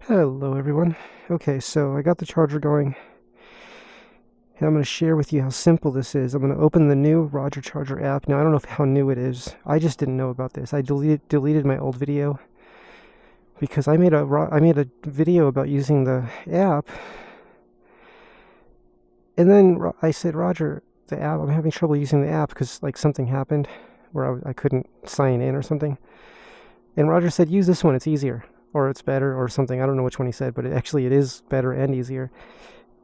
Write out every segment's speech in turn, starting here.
Hello everyone. Okay, so I got the charger going, and I'm going to share with you how simple this is. I'm going to open the new Roger Charger app. Now, I don't know how new it is. I just didn't know about this. I deleted my old video because I made a video about using the app, and then I said, Roger, the app, I'm having trouble using the app because like something happened where I couldn't sign in or something. And Roger said, use this one, it's easier, or it's better, or something. I don't know which one he said, but it is better and easier.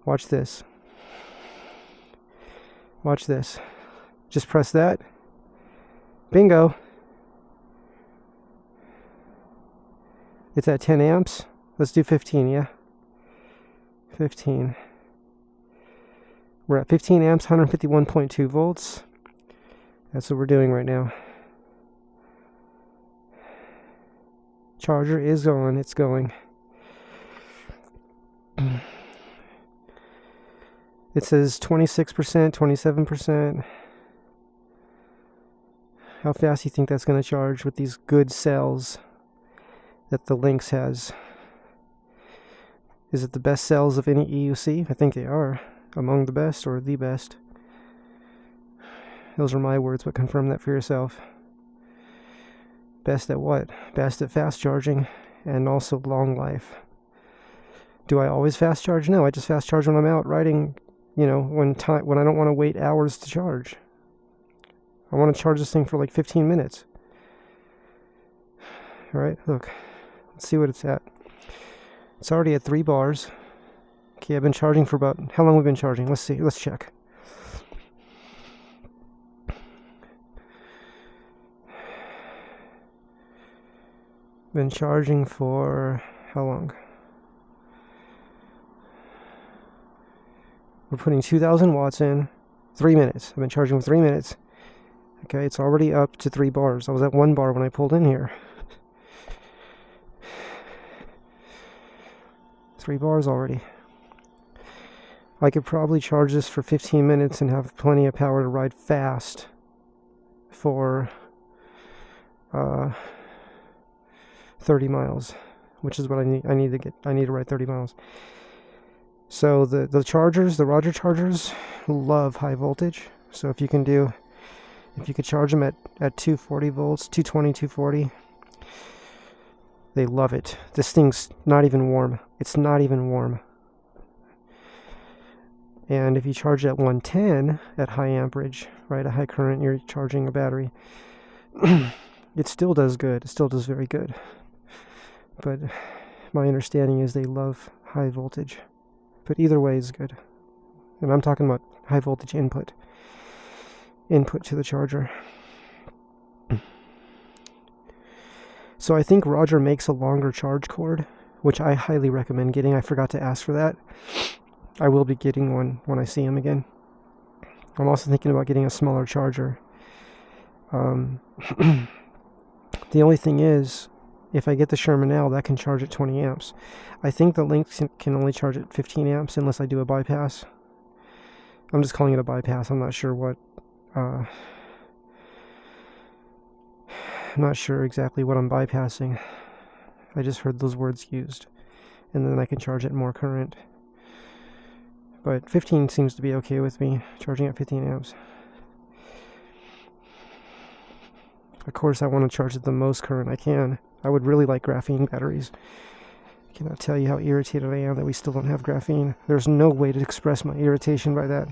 Watch this. Watch this. Just press that. Bingo. It's at 10 amps. Let's do 15, yeah? 15. We're at 15 amps, 151.2 volts. That's what we're doing right now. Charger is on. It's going. It says 26%, 27%. How fast do you think that's going to charge with these good cells that the Lynx has? Is it the best cells of any EUC? I think they are. Among the best or the best. Those are my words, but confirm that for yourself. Best at what? Best at fast charging and also long life. Do I always fast charge? No, I just fast charge when I'm out riding, when I don't want to wait hours to charge. I want to charge this thing for like 15 minutes. All right, look. Let's see what it's at. It's already at 3 bars. Okay, I've been charging for about... How long have we been charging? Let's see. Let's check. Been charging for... How long? We're putting 2,000 watts in. 3 minutes. I've been charging for 3 minutes. Okay, it's already up to 3 bars. I was at 1 bar when I pulled in here. 3 bars already. I could probably charge this for 15 minutes and have plenty of power to ride fast for 30 miles, which is what I need. I need to ride 30 miles. So the Roger chargers love high voltage. So if you could charge them at 240 volts, 220, 240, they love it. This thing's not even warm. It's not even warm. And if you charge at 110 at high amperage, right, a high current, you're charging a battery, it still does good. It still does very good. But my understanding is they love high voltage. But either way is good. And I'm talking about high voltage input to the charger. So I think Roger makes a longer charge cord, which I highly recommend getting. I forgot to ask for that. I will be getting one when I see him again. I'm also thinking about getting a smaller charger. The only thing is, if I get the Sherman L, that can charge at 20 amps. I think the Lynx can only charge at 15 amps unless I do a bypass. I'm just calling it a bypass. I'm not sure what... I'm not sure exactly what I'm bypassing. I just heard those words used. And then I can charge at more current. But 15 seems to be okay with me, charging at 15 amps. Of course, I want to charge at the most current I can. I would really like graphene batteries. I cannot tell you how irritated I am that we still don't have graphene. There's no way to express my irritation by that.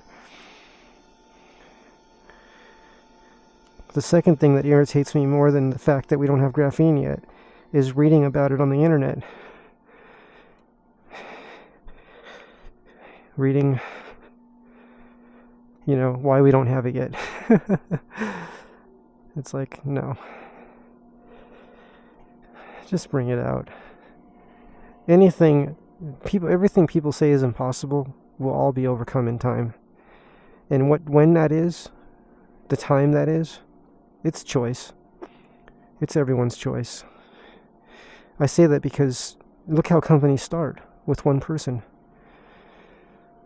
The second thing that irritates me more than the fact that we don't have graphene yet is reading about it on the internet. Reading, why we don't have it yet. It's like, no. Just bring it out. Everything people say is impossible will all be overcome in time. And when that is, the time that is, it's choice. It's everyone's choice. I say that because look how companies start with one person.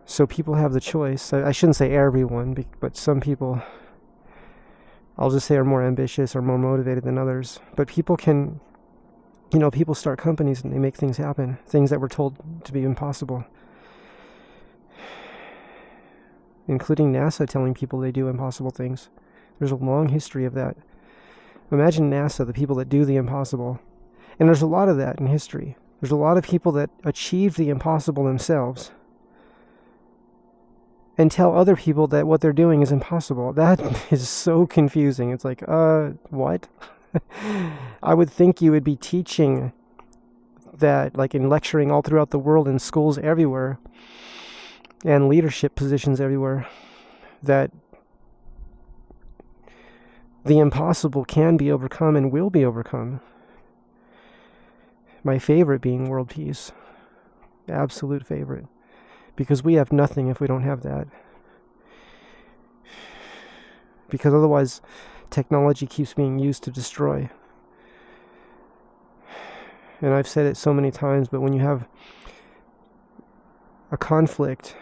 So people have the choice. I shouldn't say everyone, but some people, I'll just say, are more ambitious or more motivated than others. But people can You know, people start companies and they make things happen, things that were told to be impossible. Including NASA telling people they do impossible things. There's a long history of that. Imagine NASA, the people that do the impossible. And there's a lot of that in history. There's a lot of people that achieve the impossible themselves and tell other people that what they're doing is impossible. That is so confusing. It's like, what? I would think you would be teaching that, like in lecturing all throughout the world in schools everywhere and leadership positions everywhere, that the impossible can be overcome and will be overcome. My favorite being world peace. Absolute favorite. Because we have nothing if we don't have that. Because otherwise, technology keeps being used to destroy. And I've said it so many times, but when you have a conflict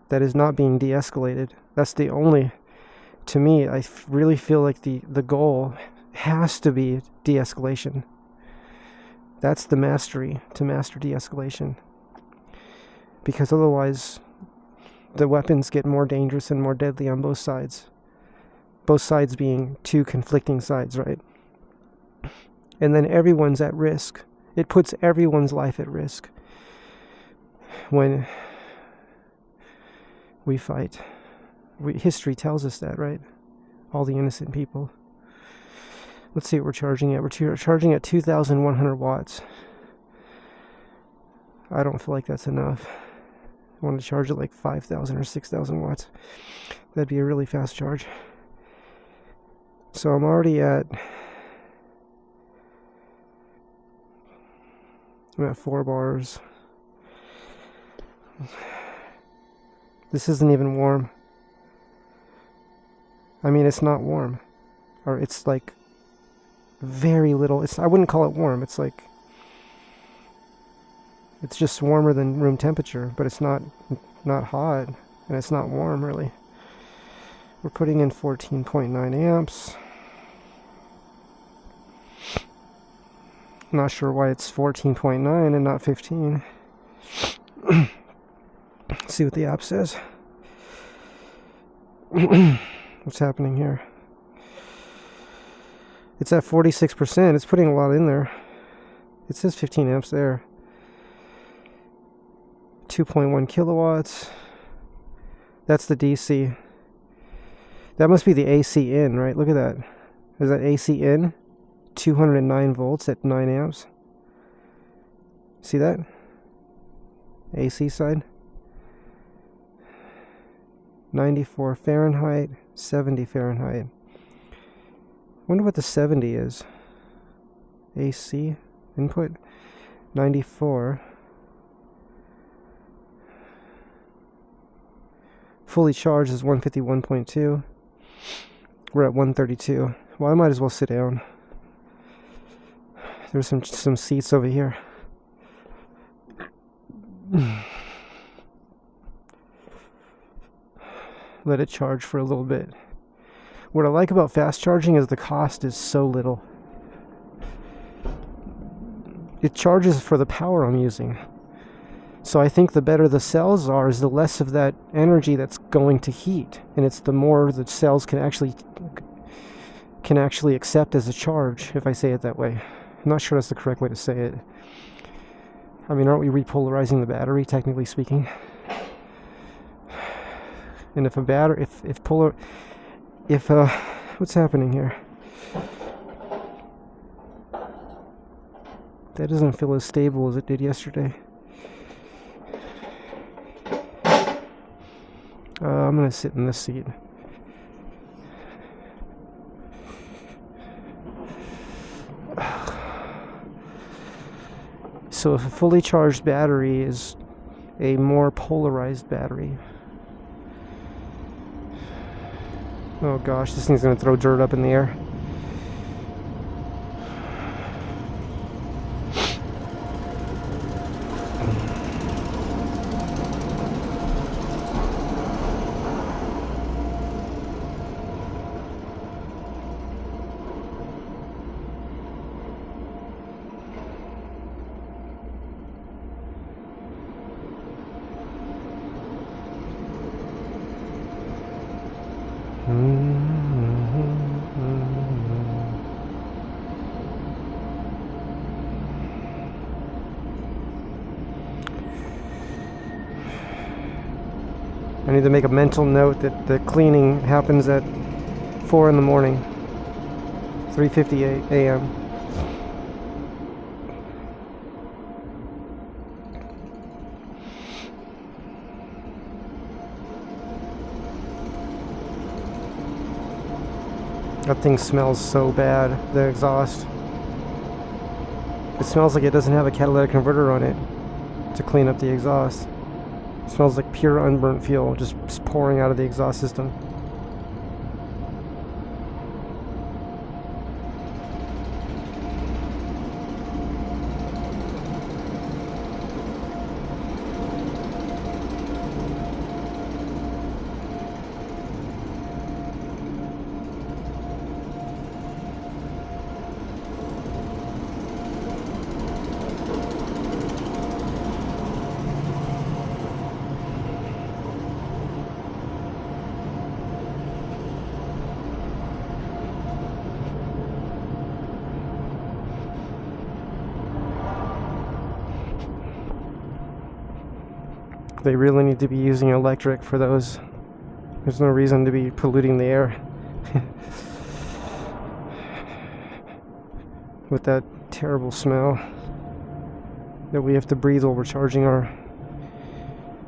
that is not being de-escalated, that's the only, to me, I really feel like the goal has to be de-escalation. That's the mastery, to master de-escalation. Because otherwise, the weapons get more dangerous and more deadly on both sides. Both sides being two conflicting sides, right? And then everyone's at risk. It puts everyone's life at risk when we fight. History tells us that, right? All the innocent people. Let's see what we're charging at. We're charging at 2,100 watts. I don't feel like that's enough. I want to charge it like 5,000 or 6,000 watts. That'd be a really fast charge. So I'm already at 4 bars. This isn't even warm. I mean, it's not warm. Or it's like very little. I wouldn't call it warm. It's like, it's just warmer than room temperature, but it's not hot, and it's not warm really. We're putting in 14.9 amps. Not sure why it's 14.9 and not 15. See what the app says. What's happening here? It's at 46%. It's putting a lot in there. It says 15 amps there. 2.1 kilowatts. That's the DC. That must be the AC in, right? Look at that. Is that AC in? 209 volts at 9 amps. See that? AC side. 94 Fahrenheit, 70 Fahrenheit. Wonder what the 70 is. AC input. 94. Fully charged is 151.2. We're at 132. Well, I might as well sit down. There's some seats over here. Let it charge for a little bit. What I like about fast charging is the cost is so little. It charges for the power I'm using. So I think the better the cells are, is the less of that energy that's going to heat, and it's the more the cells can actually accept as a charge, if I say it that way. I'm not sure that's the correct way to say it. I mean, aren't we repolarizing the battery, technically speaking? And if a battery, what's happening here? That doesn't feel as stable as it did yesterday. I'm gonna sit in this seat. So if a fully charged battery is a more polarized battery. Oh gosh, this thing's gonna throw dirt up in the air. I need to make a mental note that the cleaning happens at 4 in the morning, 3:58 a.m. That thing smells so bad, the exhaust. It smells like it doesn't have a catalytic converter on it to clean up the exhaust. It smells like pure unburnt fuel just pouring out of the exhaust system. They really need to be using electric for those. There's no reason to be polluting the air with that terrible smell that we have to breathe while we're charging our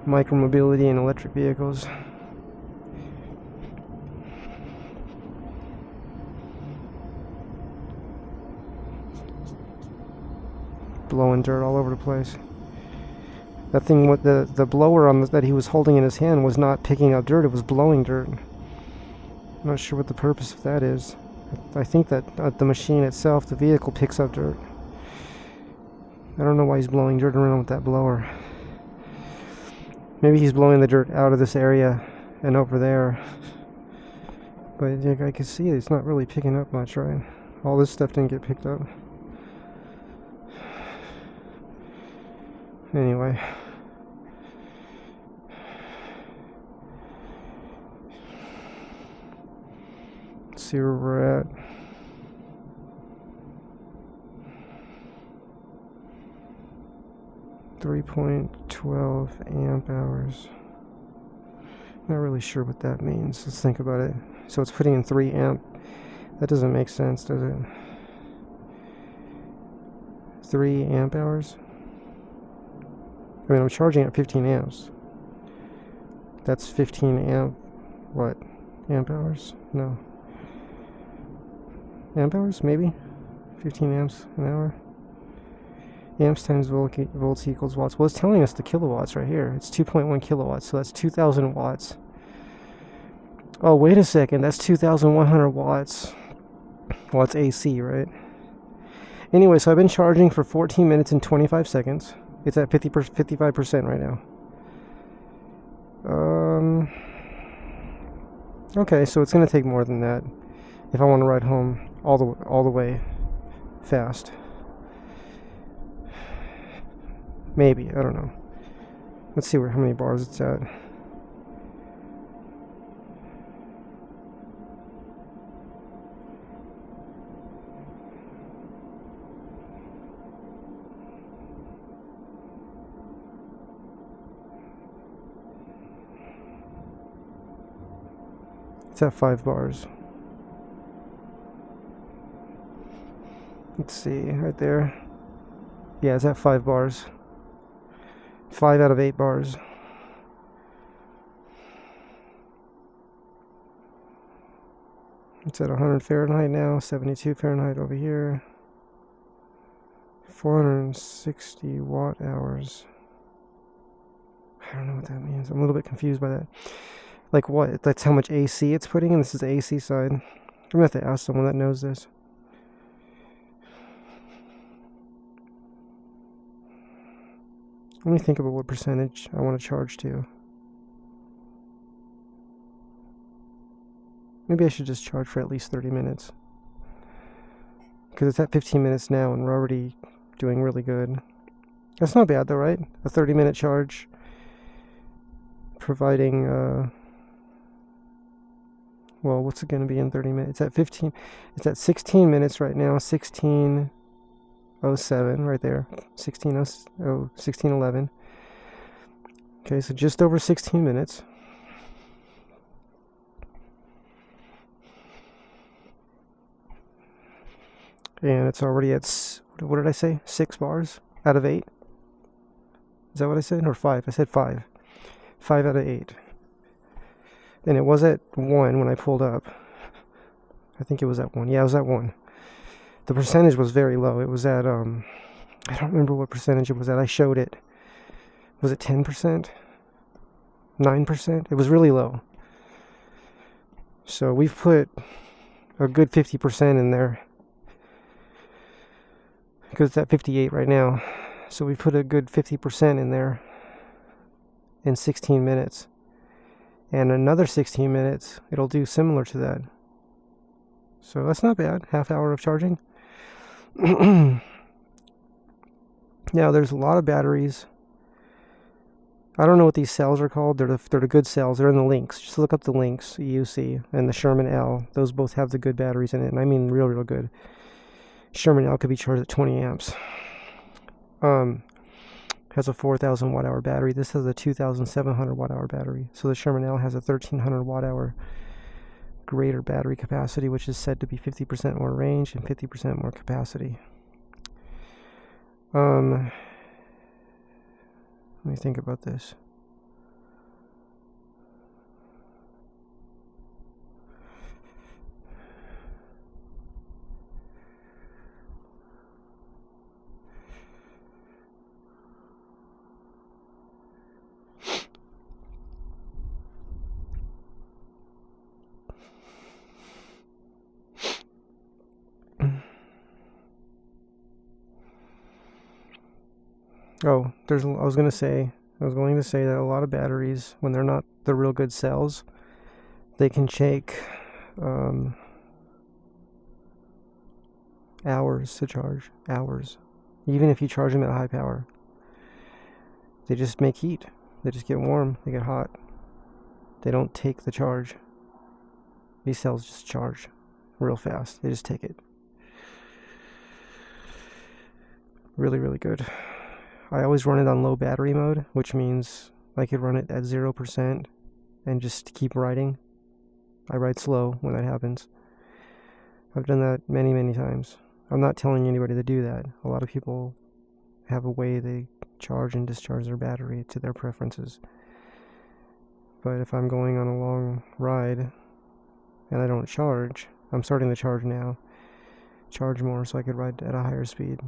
micromobility and electric vehicles. Blowing dirt all over the place. That thing with the blower on that he was holding in his hand was not picking up dirt, it was blowing dirt. I'm not sure what the purpose of that is. I think that the machine itself, the vehicle, picks up dirt. I don't know why he's blowing dirt around with that blower. Maybe he's blowing the dirt out of this area and over there. But I can see it's not really picking up much, right? All this stuff didn't get picked up. Anyway. Let's see where we're at. .12 amp hours. Not really sure what that means. Let's think about it. So it's putting in 3 amp. That doesn't make sense, does it? 3 amp hours? I mean, I'm charging at 15 amps. That's 15 amp... what? Amp hours? No. Amp hours? Maybe? 15 amps an hour? Amps times volts equals watts. Well, it's telling us the kilowatts right here. It's 2.1 kilowatts, so that's 2,000 watts. Oh, wait a second. That's 2,100 watts. Well, it's AC, right? Anyway, so I've been charging for 14 minutes and 25 seconds. It's at 55% right now. Okay, so it's going to take more than that if I want to ride home all the way fast. Maybe, I don't know. Let's see how many bars it's at. It's at 5 bars. Let's see, right there. Yeah, it's at 5 bars. 5 out of 8 bars. It's at 100 Fahrenheit now, 72 Fahrenheit over here. 460 watt hours. I don't know what that means. I'm a little bit confused by that. Like what? That's how much AC it's putting in? This is the AC side. I'm gonna have to ask someone that knows this. Let me think about what percentage I want to charge to. Maybe I should just charge for at least 30 minutes. Because it's at 15 minutes now and we're already doing really good. That's not bad though, right? A 30-minute charge. Providing, well, what's it going to be in 30 minutes? It's at 15. It's at 16 minutes right now. 16:07 right there. 16:11. Okay, so just over 16 minutes. and it's already at, what did I say? 6 bars out of 8? Is that what I said? Or 5? I said 5. 5 out of 8. And it was at 1 when I pulled up. I think it was at 1. Yeah, it was at 1. The percentage was very low. It was at, I don't remember what percentage it was at. I showed it. Was it 10%? 9%? It was really low. So we've put a good 50% in there. Because it's at 58 right now. So we put a good 50% in there in 16 minutes. And another 16 minutes, it'll do similar to that. So that's not bad. Half hour of charging. Now, there's a lot of batteries. I don't know what these cells are called. They're the good cells. They're in the links. Just look up the links, EUC, and the Sherman L. Those both have the good batteries in it, and I mean real, real good. Sherman L could be charged at 20 amps. Has a 4,000 watt hour battery. This has a 2,700 watt hour battery. So the Sherman L has a 1,300 watt hour greater battery capacity, which is said to be 50% more range and 50% more capacity. Let me think about this. Oh, I was going to say that a lot of batteries, when they're not the real good cells, they can take hours to charge. Hours. Even if you charge them at high power. They just make heat. They just get warm. They get hot. They don't take the charge. These cells just charge real fast. They just take it. Really, really good. I always run it on low battery mode, which means I could run it at 0% and just keep riding. I ride slow when that happens. I've done that many, many times. I'm not telling anybody to do that. A lot of people have a way they charge and discharge their battery to their preferences. But if I'm going on a long ride and I don't charge, I'm starting to charge now. Charge more so I could ride at a higher speed.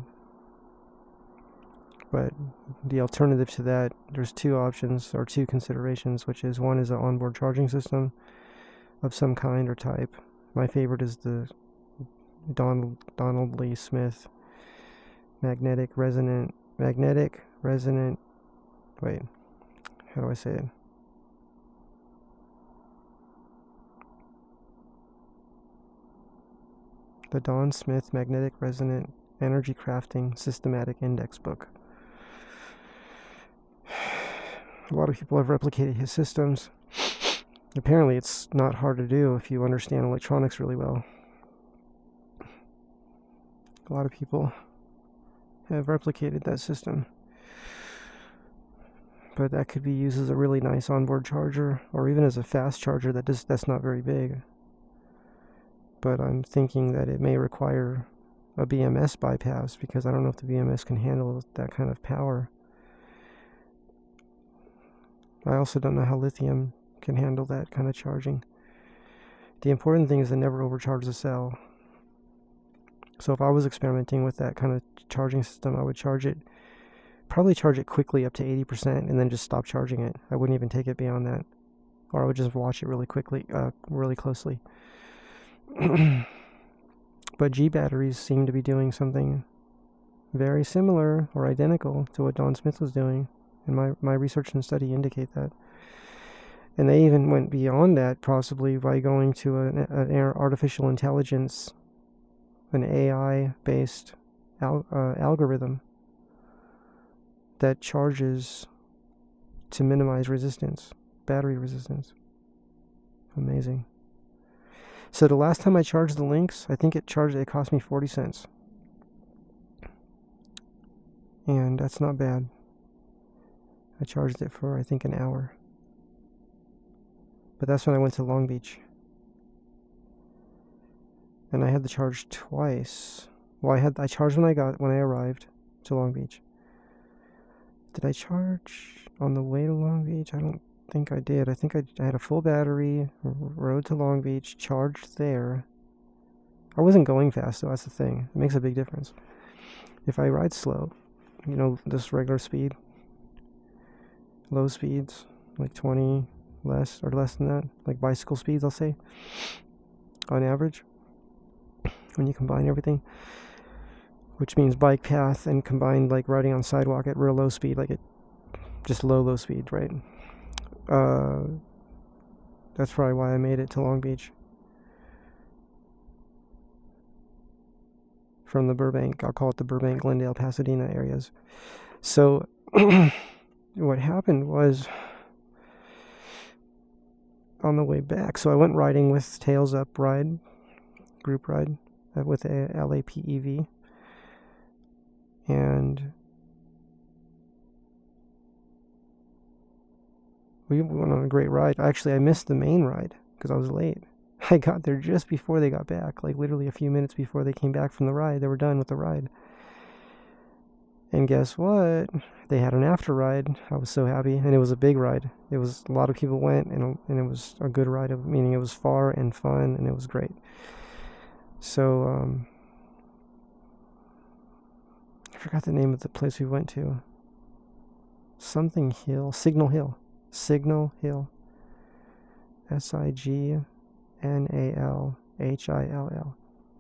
But the alternative to that, there's two options or two considerations, which is one is an onboard charging system of some kind or type. My favorite is the Donald Lee Smith magnetic resonant, wait, how do I say it? The Don Smith Magnetic Resonant Energy Crafting Systematic Index book. A lot of people have replicated his systems. Apparently it's not hard to do if you understand electronics really well. A lot of people have replicated that system. But that could be used as a really nice onboard charger, or even as a fast charger that's not very big. But I'm thinking that it may require a BMS bypass, because I don't know if the BMS can handle that kind of power. I also don't know how lithium can handle that kind of charging. The important thing is to never overcharge the cell. So if I was experimenting with that kind of charging system, I would probably charge it quickly up to 80% and then just stop charging it. I wouldn't even take it beyond that. Or I would just watch it really closely. But G batteries seem to be doing something very similar or identical to what Don Smith was doing. And my research and study indicate that. And they even went beyond that, possibly by going to an artificial intelligence, an AI-based algorithm that charges to minimize resistance, battery resistance. Amazing. So the last time I charged the Lynx, I think it cost me 40 cents. And that's not bad. I charged it for, I think, an hour. But that's when I went to Long Beach. And I had to charge twice. Well, I charged when I arrived to Long Beach. Did I charge on the way to Long Beach? I don't think I did. I think I had a full battery, rode to Long Beach, charged there. I wasn't going fast, though. That's the thing. It makes a big difference. If I ride slow, this regular speed, low speeds, like 20 less or less than that, like bicycle speeds, I'll say, on average, when you combine everything, which means bike path and combined, like riding on sidewalk at real low speed, like just low speed, right? That's probably why I made it to Long Beach from the Burbank, I'll call it the Burbank, Glendale, Pasadena areas. So what happened was, on the way back, so I went riding with Tails Up group ride with a LAPEV, and we went on a great ride. Actually, I missed the main ride because I was late. I got there just before they got back, like literally a few minutes before they came back from the ride. They were done with the ride. And guess what? They had an after ride. I was so happy. And it was a big ride. It was, a lot of people went, and it was a good ride, meaning it was far and fun, and it was great. So, I forgot the name of the place we went to. Something Hill. Signal Hill. SIGNALHILL.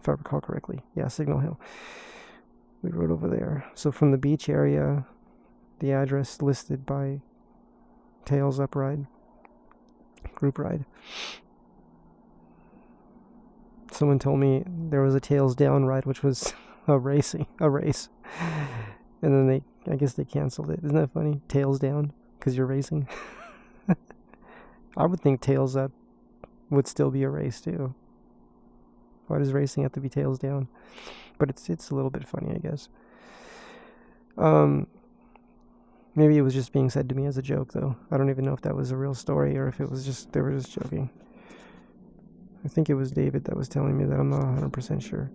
If I recall correctly. Yeah, Signal Hill. We rode over there. So from the beach area, the address listed by Tails Up ride, group ride. Someone told me there was a Tails Down ride, which was a race. And then I guess they canceled it. Isn't that funny? Tails Down, because you're racing. I would think Tails Up would still be a race too. Why does racing have to be Tails Down? But it's a little bit funny, I guess. Maybe it was just being said to me as a joke, though. I don't even know if that was a real story or if it was just, they were just joking. I think it was David that was telling me that. I'm not 100% sure.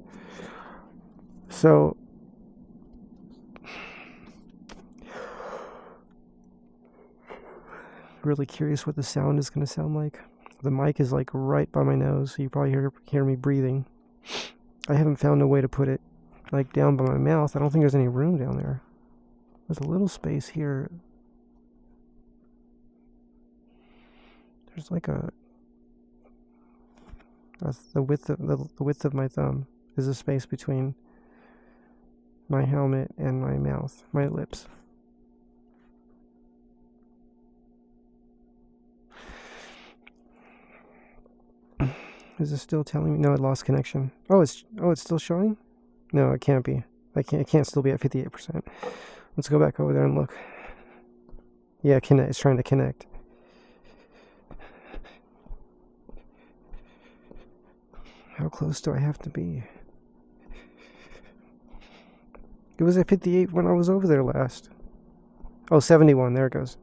So, really curious what the sound is going to sound like. The mic is like right by my nose, so you probably hear me breathing. I haven't found a way to put it like down by my mouth. I don't think there's any room down there. There's a little space here. There's like the width of my thumb is a space between my helmet and my mouth, my lips. Is it still telling me? No, it lost connection. Oh, it's still showing? No, it can't be. It can't still be at 58%. Let's go back over there and look. Yeah, it's trying to connect. How close do I have to be? It was at 58 when I was over there last. Oh, 71. There it goes.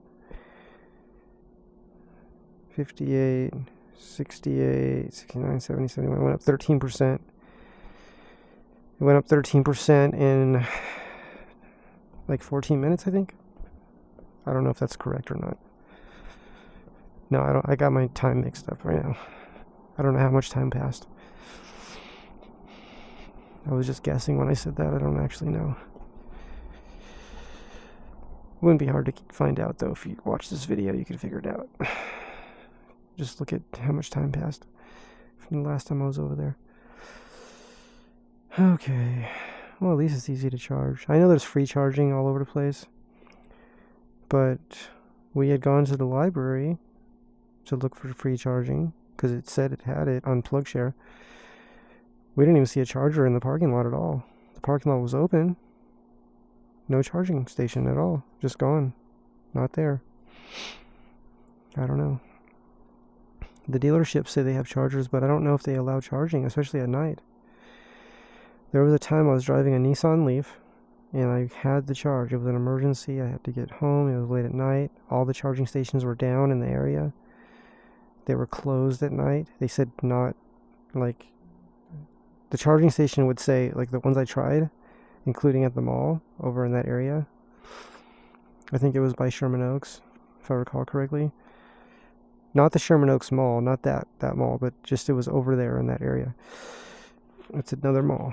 58, 68, 69, 70, 71. It went up 13%. It went up 13% in like 14 minutes, I think. I don't know if that's correct or not. No, I got my time mixed up right now. I don't know how much time passed. I was just guessing when I said that. I don't actually know. Wouldn't be hard to find out, though. If you watch this video, you could figure it out. Just look at how much time passed from the last time I was over there. Okay. Well, at least it's easy to charge. I know there's free charging all over the place. But we had gone to the library to look for free charging because it said it had it on PlugShare. We didn't even see a charger in the parking lot at all. The parking lot was open. No charging station at all. Just gone. Not there. I don't know. The dealerships say they have chargers, but I don't know if they allow charging, especially at night. There was a time I was driving a Nissan Leaf, and I had the charge. It was an emergency. I had to get home. It was late at night. All the charging stations were down in the area. They were closed at night. They said not, like, the charging station would say, like the ones I tried, including at the mall over in that area. I think it was by Sherman Oaks, if I recall correctly. Not the Sherman Oaks Mall, not that mall, but just it was over there in that area. It's another mall.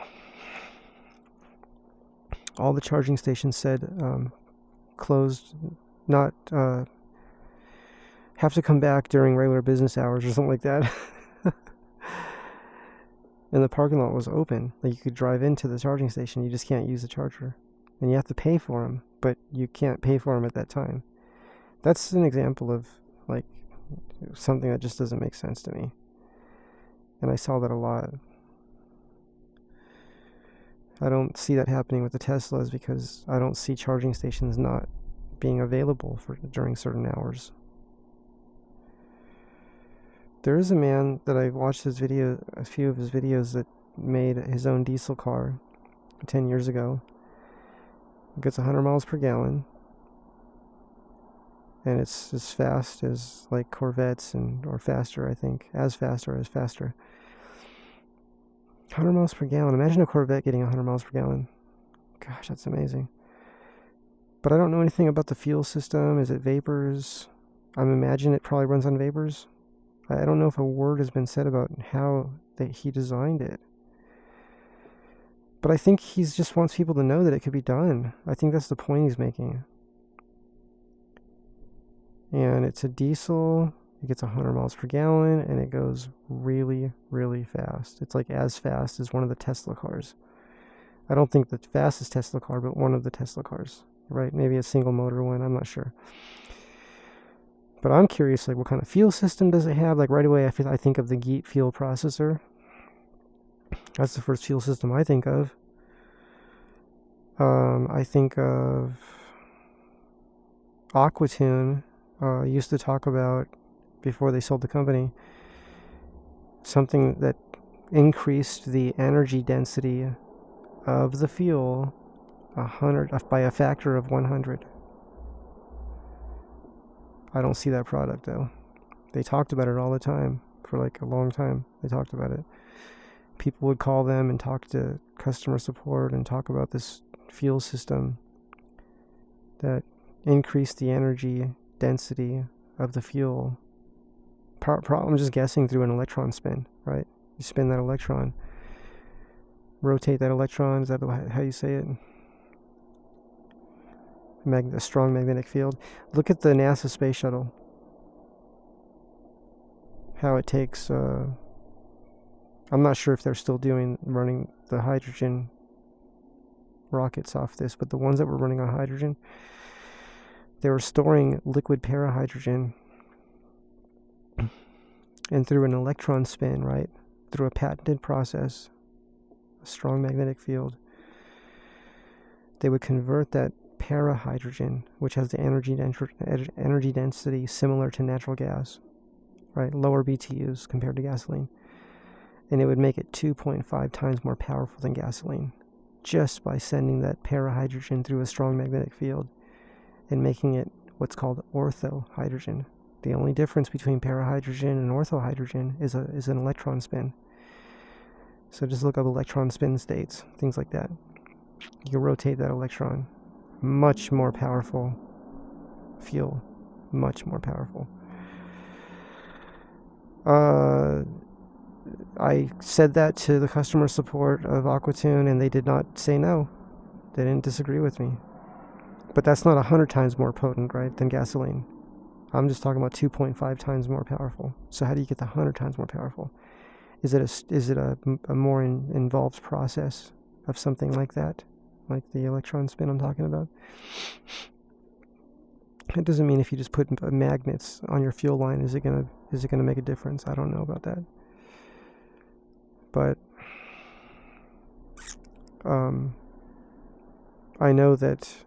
All the charging stations said closed, not have to come back during regular business hours or something like that. And the parking lot was open. Like, you could drive into the charging station, you just can't use the charger. And you have to pay for them, but you can't pay for them at that time. That's an example of, like, something that just doesn't make sense to me. And I saw that a lot. I don't see that happening with the Teslas because I don't see charging stations not being available during certain hours. There is a man that I watched a few of his videos, that made his own diesel car 10 years ago. It gets 100 miles per gallon. And it's as fast as like Corvettes or faster, I think. As fast or as faster. 100 miles per gallon. Imagine a Corvette getting 100 miles per gallon. Gosh, that's amazing. But I don't know anything about the fuel system. Is it vapors? I'm imagining it probably runs on vapors. I don't know if a word has been said about how that he designed it. But I think he just wants people to know that it could be done. I think that's the point he's making. And it's a diesel. It gets 100 miles per gallon, and it goes really, really fast. It's like as fast as one of the Tesla cars. I don't think the fastest Tesla car, but one of the Tesla cars. Right? Maybe a single motor one. I'm not sure. But I'm curious, like, what kind of fuel system does it have? Like, right away, I think of the Geet fuel processor. That's the first fuel system I think of. I think of Aquatune. Used to talk about, before they sold the company, something that increased the energy density of the fuel by a factor of 100. I don't see that product, though. They talked about it all the time. For like a long time, they talked about it. People would call them and talk to customer support and talk about this fuel system that increased the energy density of the fuel. I'm just guessing, through an electron spin, right? You spin that electron, rotate that electron. Is that how you say it? A strong magnetic field. Look at the NASA space shuttle. How it takes. I'm not sure if they're still running the hydrogen rockets off this, but the ones that were running on hydrogen, they were storing liquid parahydrogen, and through an electron spin, right, through a patented process, a strong magnetic field, they would convert that parahydrogen, which has the energy density similar to natural gas, right, lower BTUs compared to gasoline, and it would make it 2.5 times more powerful than gasoline, just by sending that parahydrogen through a strong magnetic field and making it what's called orthohydrogen. The only difference between parahydrogen and orthohydrogen is an electron spin. So just look up electron spin states, things like that. You can rotate that electron. Much more powerful fuel. Much more powerful. I said that to the customer support of Aquatune, and they did not say no. They didn't disagree with me. But that's not 100 times more potent, right, than gasoline. I'm just talking about 2.5 times more powerful. So how do you get the 100 times more powerful? Is it a more involved process of something like that, like the electron spin I'm talking about? It doesn't mean if you just put magnets on your fuel line, is it gonna make a difference? I don't know about that. But I know that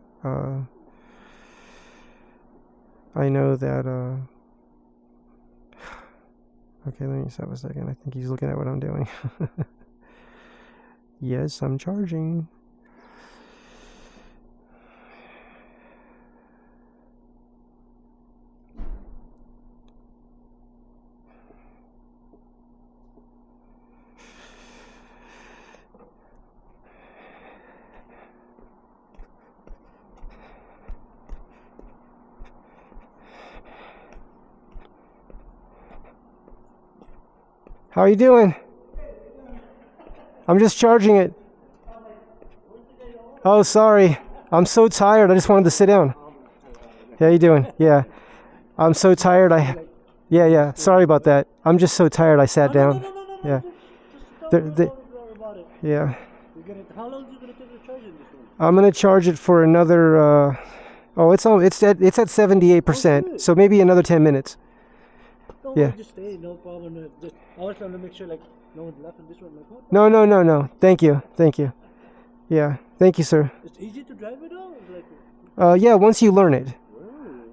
okay, let me stop a second. I think he's looking at what I'm doing. Yes, I'm charging. How are you doing? I'm just charging it. Oh, sorry. I'm so tired. I just wanted to sit down. How you doing? Yeah. I'm so tired. Yeah. Sorry about that. I'm just so tired. I sat down. Yeah. Yeah. How long are you gonna take to charge it this one? I'm gonna charge it for another. It's at 78%. So maybe another 10 minutes. No, Yeah. just stay. No problem. Just I always want to make sure like no one's left in this one. Like, what? No. Thank you. Yeah. Thank you, sir. It's easy to drive it though. Like, Yeah. Once you learn it,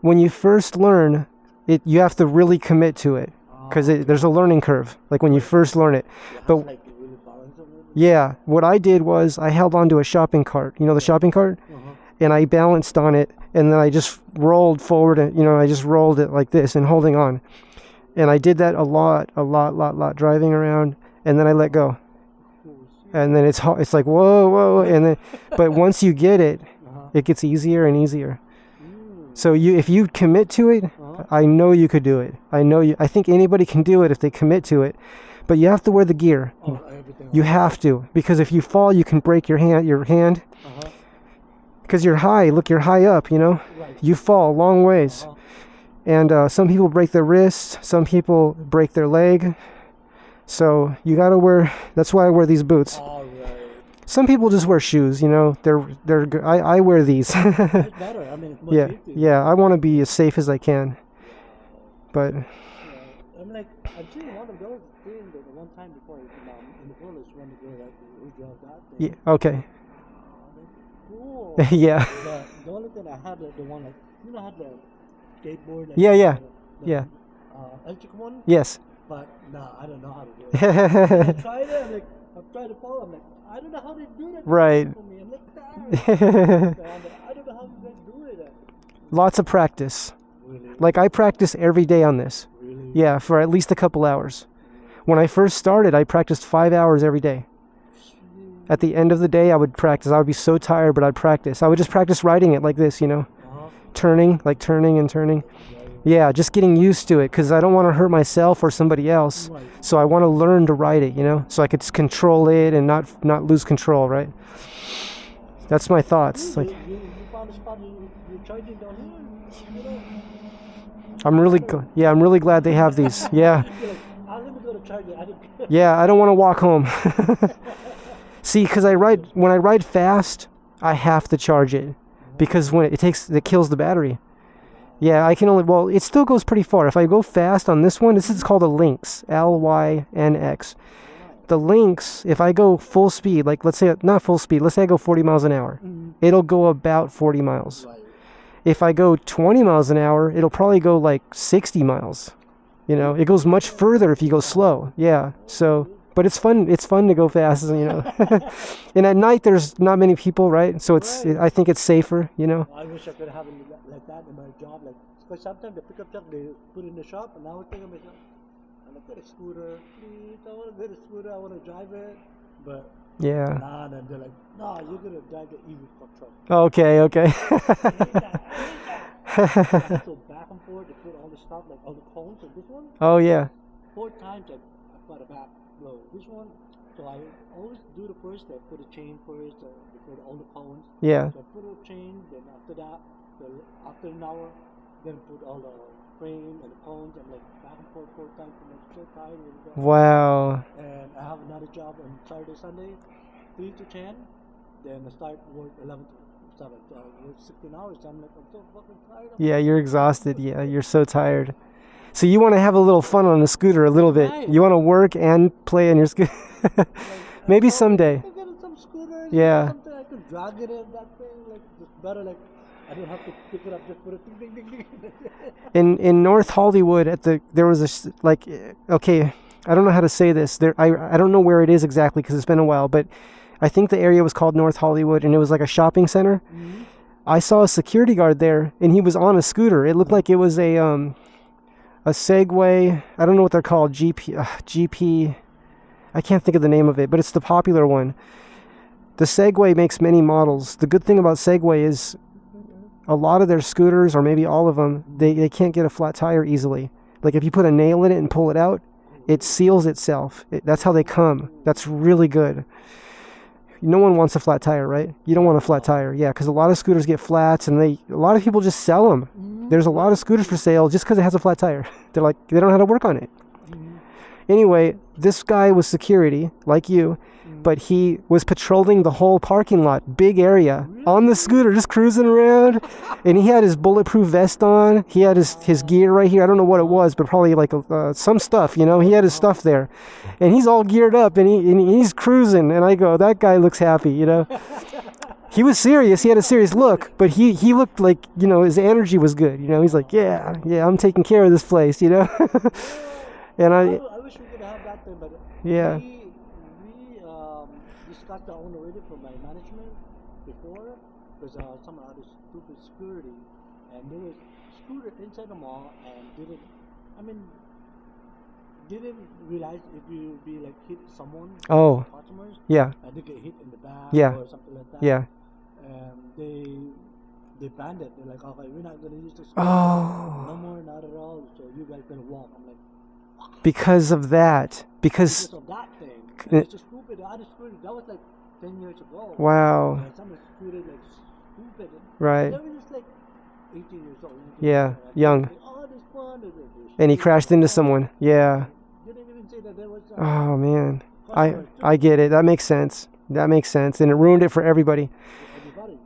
when you first learn it, you have to really commit to it because there's a learning curve. Like when you first learn it, but like really balance on it. yeah, what I did was I held onto a shopping cart. You know the shopping cart, and I balanced on it, and then I just rolled forward, and I just rolled it like this and holding on, and I did that a lot driving around, and then I let go. And then it's like whoa, and then but once you get it, it gets easier and easier. So if you commit to it, I know you could do it. I think anybody can do it if they commit to it, but you have to wear the gear. You have to, because if you fall, you can break your hand. Because you're high. Look, you're high up. Right. You fall a long ways, and some people break their wrists. Some people break their leg. So you gotta wear. That's why I wear these boots. Some people just wear shoes. They're good. I wear these. It's better. I mean, it's more safety. Yeah. I want to be as safe as I can. But I'm like, I've seen one of those doing the one time before in the village when they go like who drove that thing. yeah, okay. Cool. Yeah. The only thing I had the one like I had the skateboard. Like, Yeah. The electric one. Yes. But no, I don't know how to do it. I tried it. I've tried to follow. I'm like, I don't know how to do that. Right. For me. I'm like, I don't know how to do it. Lots of practice. Really? Like I practice every day on this. Really? Yeah, for at least a couple hours. When I first started, I practiced 5 hours every day. At the end of the day, I would practice. I would be so tired, but I'd practice. I would just practice riding it like this, turning and turning. Yeah, just getting used to it because I don't want to hurt myself or somebody else. Right. So I want to learn to ride it, so I could control it and not lose control, right? That's my thoughts. Like You found a spot you're charging down here. I'm really glad they have these. Yeah. I'm gonna go to charge it. Yeah, I don't want to walk home. See, because when I ride fast, I have to charge it because when it kills the battery. Yeah, I can it still goes pretty far. If I go fast on this one, this is called a Lynx, Lynx. The Lynx, if I go full speed, like let's say, not full speed, let's say I go 40 miles an hour, it'll go about 40 miles. Right. If I go 20 miles an hour, it'll probably go like 60 miles. It goes much further if you go slow. Yeah, so, but it's fun to go fast, And at night, there's not many people, right? So I think it's safer, I wish I could have it like that in my job. Like, because sometimes the pickup truck they put in the shop, and I was thinking to myself, I look at a scooter, please, I want to get a scooter, I want to drive it, but yeah. nah, and they're like, nah, you're gonna drive the EUC truck. Okay. I have to go back and forth to put all the stuff, like all the cones of this one. Oh yeah. 4 times I got a back blow. This one, so I always do the first. I put a chain first before all the cones. Yeah. So I put a chain, then after that, after an hour, then put all the frame and the cones. I'm like back and forth 4 times. I'm like so tired. Wow. And I have another job on Saturday, Sunday, 3 to 10. Then I start work 11 to 7. So I work 16 hours. So I'm like, I'm so fucking tired. Yeah, you're exhausted. Yeah, you're so tired. So you want to have a little fun on the scooter a little bit. Right. You want to work and play on your scooter. Maybe someday. I get some scooters. Yeah. Something I can drag it in that thing. Like just better. Like I don't have to pick it up. Just put it ding ding ding. In North Hollywood there was okay, I don't know how to say this. I don't know where it is exactly because it's been a while, but I think the area was called North Hollywood and it was like a shopping center. Mm-hmm. I saw a security guard there and he was on a scooter. It looked like it was a Segway. I don't know what they're called. GP. I can't think of the name of it, but it's the popular one. The Segway makes many models. The good thing about Segway is a lot of their scooters, or maybe all of them, they can't get a flat tire easily. Like if you put a nail in it and pull it out, It seals itself. That's how they come. That's really good. No one wants a flat tire, right? You don't want a flat tire. Yeah, because a lot of scooters get flats, and a lot of people just sell them. There's a lot of scooters for sale just because it has a flat tire. They're like, they don't know how to work on it. Anyway, this guy was security, like you, but he was patrolling the whole parking lot, big area, on the scooter, just cruising around. And he had his bulletproof vest on. He had his gear right here. I don't know what it was, but probably like some stuff, you know. He had his stuff there. And he's all geared up, and he's cruising. And I go, that guy looks happy, you know. He was serious. He had a serious look, but he looked like, you know, his energy was good. You know, he's like, yeah, I'm taking care of this place, you know. And I wish we could have that thing, but yeah. we discussed that one already from my management before, because some other stupid security, and there was scooter inside the mall and didn't realize if you be like hit someone, customers, yeah, and they get hit in the back, or something like that, yeah. They banned it. They're like, okay, we're not gonna use this. Oh. No more, not at all. So you guys gonna walk. I'm like, because of that, because of that thing. And it's just stupid. The other scooter, that was like 10 years ago. Wow. And some scooter like stupid. Right. They were just like 18 years old. Yeah, young. Oh, this fun. And he crashed into someone. Yeah. They didn't even say that there was. Oh man, I get it. That makes sense. That makes sense, and it ruined it for everybody.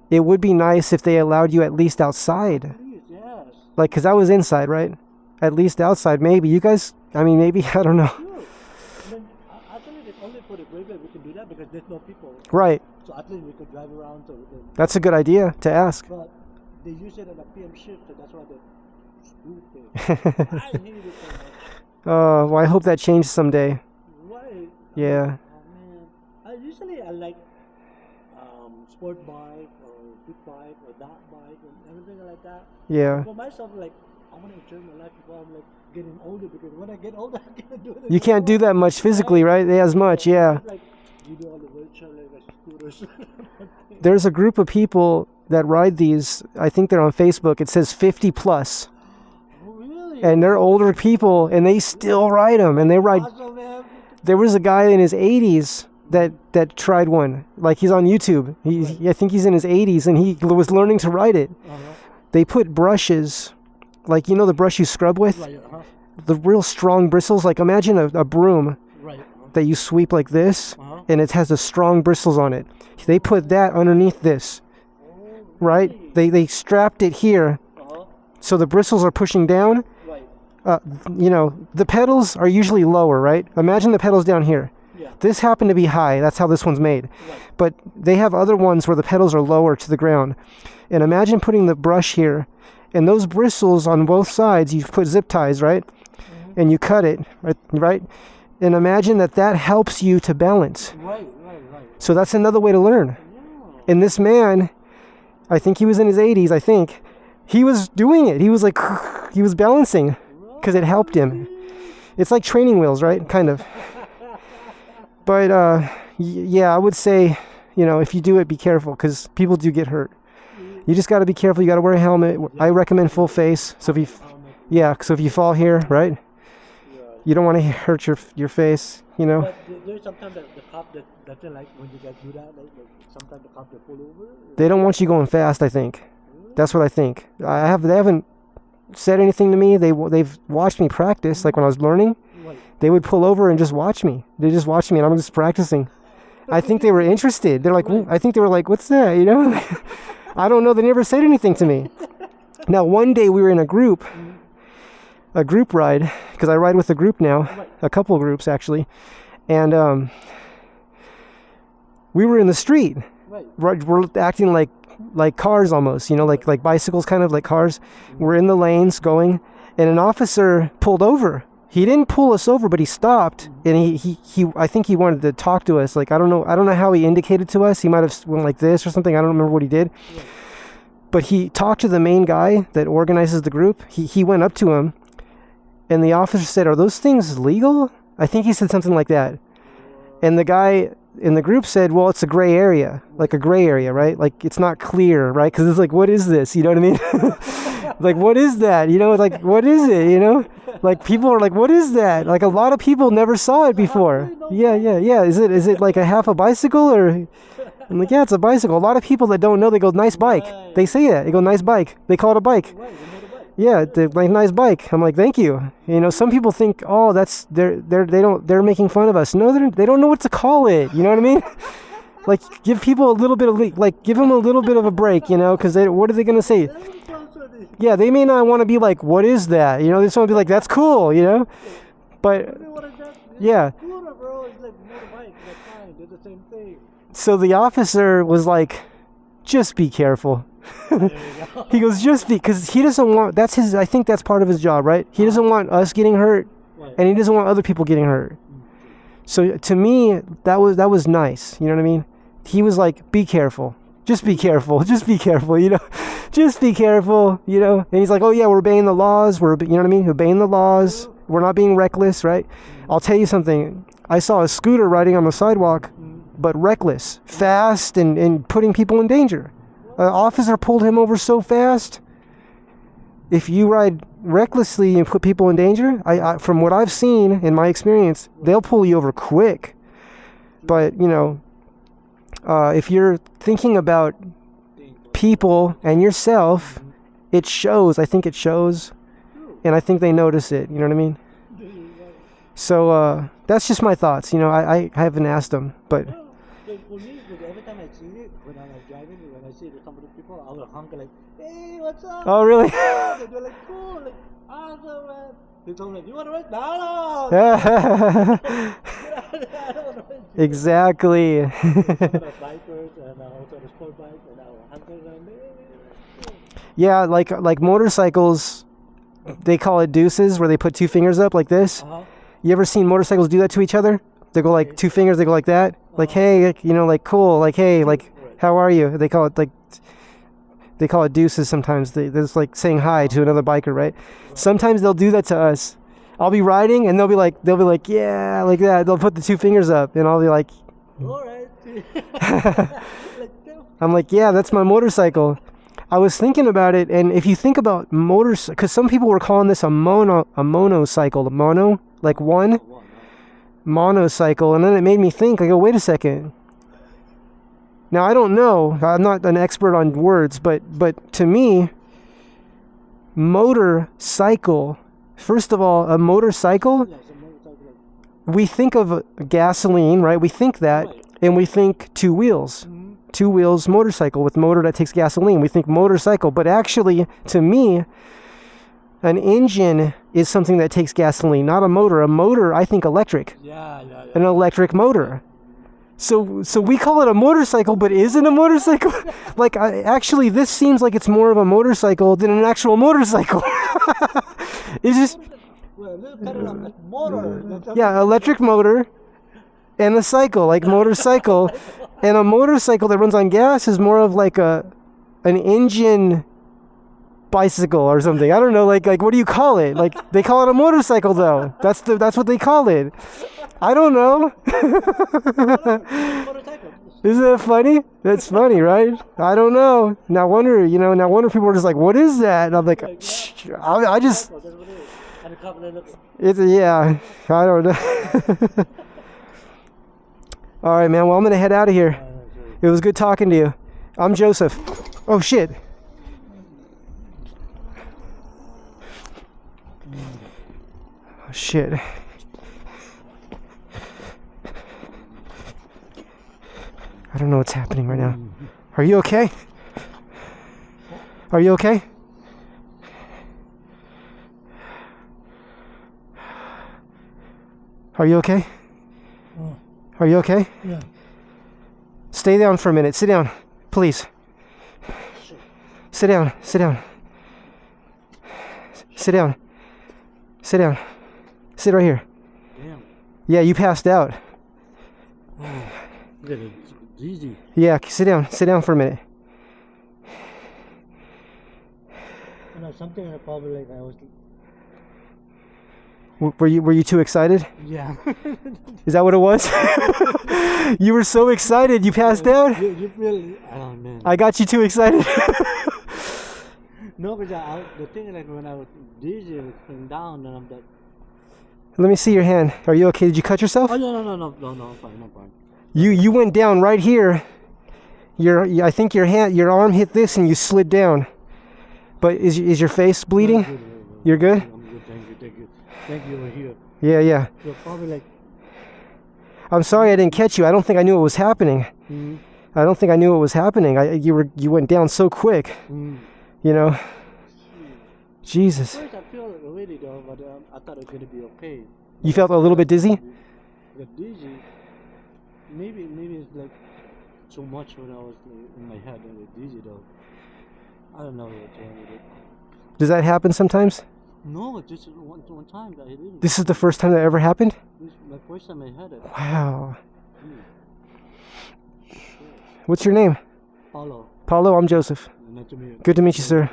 It would be nice if they allowed you at least outside. Please, yes. Like, cause I was inside, right? At least outside, maybe. You guys, I mean, maybe, I don't know. Sure. I mean, actually, it's only for the graveyard we can do that because there's no people. Right. So at least we could drive around. So we can. That's a good idea to ask. But they use it on a PM shift, so that's why they're stupid. I hate it so much. Well, I hope that changes someday. Right. Yeah. Oh man. I like sport bike or big bike or that bike and everything like that. Yeah. For myself, like I want to enjoy my life before I'm like getting older, because when I get older, I can't do it. You can't do that much physically, right? As much, yeah. Like you do all the virtual like scooters. There's a group of people that ride these. I think they're on Facebook. It says 50 plus. Oh, really? And they're older people, and they still ride them. And they ride. Awesome, man. There was a guy in his 80s that tried one. Like, he's on YouTube. I think he's in his 80s, and he was learning to ride it. They put brushes, like, you know the brush you scrub with? Right, The real strong bristles. Like, imagine a broom that you sweep like this, and it has the strong bristles on it. They put that underneath this, right? They strapped it here, so the bristles are pushing down. You know, the pedals are usually lower, right? Imagine the pedals down here. Yeah. This happened to be high. That's how this one's made. Right. But they have other ones where the pedals are lower to the ground. And imagine putting the brush here, and those bristles on both sides, you put zip ties, right? And you cut it, right? And imagine that helps you to balance. Right. So that's another way to learn. Yeah. And this man, I think he was in his 80s, I think. He was doing it. He was like, he was balancing because it helped him. It's like training wheels, right? Kind of. But yeah, I would say, you know, if you do it, be careful, because people do get hurt. You just got to be careful. You got to wear a helmet. I recommend full face. So if you fall here, right? You don't want to hurt your face, you know. But there's sometimes the cop that they like when you guys do that. Like sometimes the cop they pull over. They don't want you going fast, I think. That's what I think. They haven't said anything to me. They've watched me practice. Like when I was learning, they would pull over and just watch me. They just watch me, and I'm just practicing. I think they were interested. They're like, I think they were like, what's that? You know? I don't know. They never said anything to me. Now, one day we were in a group ride, because I ride with a group now, a couple of groups actually, and we were in the street. We're acting like cars almost, you know, like bicycles, kind of like cars. We're in the lanes going, and an officer pulled over. He didn't pull us over, but he stopped, and he I think he wanted to talk to us. Like, I don't know how he indicated to us. He might have went like this or something. I don't remember what he did. But he talked to the main guy that organizes the group. He went up to him, and the officer said, "Are those things legal?" I think he said something like that. And the guy in the group said, "Well, it's a gray area, right? Like, it's not clear, right? Because it's like, what is this? You know what I mean? Like, what is that? You know, like, what is it? You know?" Like people are like, what is that? Like a lot of people never saw it before. Yeah. Is it like a half a bicycle or? I'm like, yeah, it's a bicycle. A lot of people that don't know, they go, nice bike. They say that. They go, nice bike. They call it a bike. Right, it's a motorbike. Yeah, they're like, nice bike. I'm like, thank you. You know, some people think, oh, that's they're making fun of us. No, they don't know what to call it. You know what I mean? Like, give people a little bit of give them a little bit of a break. You know, because what are they gonna say? Yeah, they may not want to be like, what is that? You know, they just want to be like, that's cool. You know, but yeah. Scooter, bro. It's like motorbike. That's fine. They're the same thing. So the officer was like, just be careful. He goes, just because he doesn't want, I think that's part of his job, right? He doesn't want us getting hurt, and he doesn't want other people getting hurt. So to me, that was nice. You know what I mean? He was like, be careful. Just be careful. Just be careful, you know? Just be careful, you know? And he's like, oh yeah, we're obeying the laws. You know what I mean? Obeying the laws. We're not being reckless, right? I'll tell you something. I saw a scooter riding on the sidewalk, but reckless, fast, and putting people in danger. An officer pulled him over so fast. If you ride recklessly and put people in danger, I from what I've seen in my experience, they'll pull you over quick. But, you know, if you're thinking about people and yourself, it shows. I think it shows. And I think they notice it. You know what I mean? So that's just my thoughts. You know, I haven't asked them, but... For me, every time I see it, when I'm driving, when I see some of the people, I will honk like, hey, what's up? Oh, really? They're like, cool, like, awesome, man. They told me, you want to ride? No. Exactly. Some of the bikers and also the sport bikes, and I will honk them. Yeah, like motorcycles, they call it deuces, where they put two fingers up like this. You ever seen motorcycles do that to each other? They go like two fingers, they go like that. Like, hey, you know, like, cool, like, hey, like, how are you? They call it deuces sometimes. They're just like saying hi to another biker, right? Sometimes they'll do that to us. I'll be riding and they'll be like, yeah, like that. They'll put the two fingers up and I'll be like, all right. I'm like, yeah, that's my motorcycle. I was thinking about it, and if you think about motors, because some people were calling this a monocycle, like one. Monocycle, and then it made me think. I go, wait a second. Now I don't know. I'm not an expert on words, but to me, motorcycle. First of all, a motorcycle. We think of gasoline, right? We think that, and we think two wheels. Two wheels motorcycle with motor that takes gasoline. We think motorcycle, but actually, to me, an engine is something that takes gasoline, not a motor. A motor, I think, electric. Yeah. An electric motor. So we call it a motorcycle, but isn't a motorcycle? Like, actually, this seems like it's more of a motorcycle than an actual motorcycle. It's just... Yeah, electric motor and a cycle, like motorcycle. And a motorcycle that runs on gas is more of like an engine... bicycle or something. I don't know, like what do you call it? Like, they call it a motorcycle though. That's what they call it. I don't know. Isn't that funny? That's funny, right? I don't know. No wonder people are just like, what is that? And I'm like, shh, I just yeah, I don't know. All right, man, well, I'm gonna head out of here. It was good talking to you. I'm Joseph. Oh shit. Oh, shit. I don't know what's happening right now. Are you okay? Are you okay? Are you okay? Are you okay? Yeah. Stay down for a minute. Sit down, please. Sit down. Sit down. Sit down. Sit down. Sit right here. Damn. Yeah, you passed out. Oh, it's easy. Yeah, sit down. Sit down for a minute. You know, something I probably like I was. Were you too excited? Yeah. Is that what it was? You were so excited, you passed out? You feel, oh man. I got you too excited. No, but the thing like when I was dizzy, was going down, and I'm like, Let me see your hand. Are you okay? Did you cut yourself? oh no, I'm fine, I'm fine. You went down right here. I think your arm hit this and you slid down. But is your face bleeding? Good. You're good? I'm good, thank you, over here. Yeah. You're probably like, I'm sorry I didn't catch you. I don't think I knew what was happening. I don't think I knew what was happening. You went down so quick. You know. Jesus. first I feel already though, but I thought it was gonna be okay. You felt a little bit dizzy? Got dizzy. Maybe it's like so much when I was like, in my head and like dizzy though. I don't know what's wrong with it. Does that happen sometimes? No, just one time that I didn't. This is the first time that ever happened? This is my first time I had it. Wow. What's your name? Paulo. Paulo, I'm Joseph. Nice to meet you. Good to meet you, sir.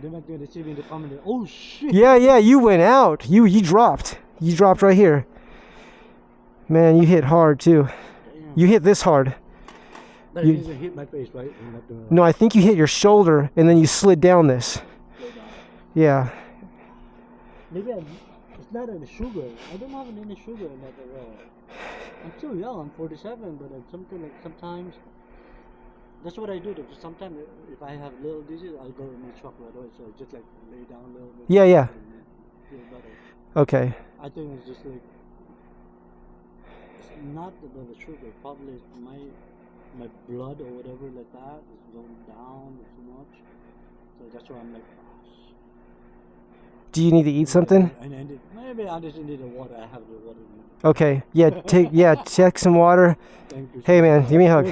Then I did the in the comment. Oh shit! Yeah, you went out. You dropped. You dropped right here. Man, you hit hard too. Damn. You hit this hard. That you- doesn't hit my face, right? I'm not doing No, I think you hit your shoulder and then you slid down this. Yeah. Maybe it's not any sugar. I don't have any sugar in that at all. I'm still young. I'm 47, but sometimes that's what I do. Though. Sometimes if I have little disease, I'll go with my chocolate. So I just like lay down a little bit. Yeah. And feel better. Okay. I think it's just like it's not about the sugar. Probably it's my blood or whatever like that is going down too much. So that's why I'm like. Do you need to eat something? Maybe I just need the water. I have the water. Okay. Yeah, check some water. Thank you. Hey man, give me a hug.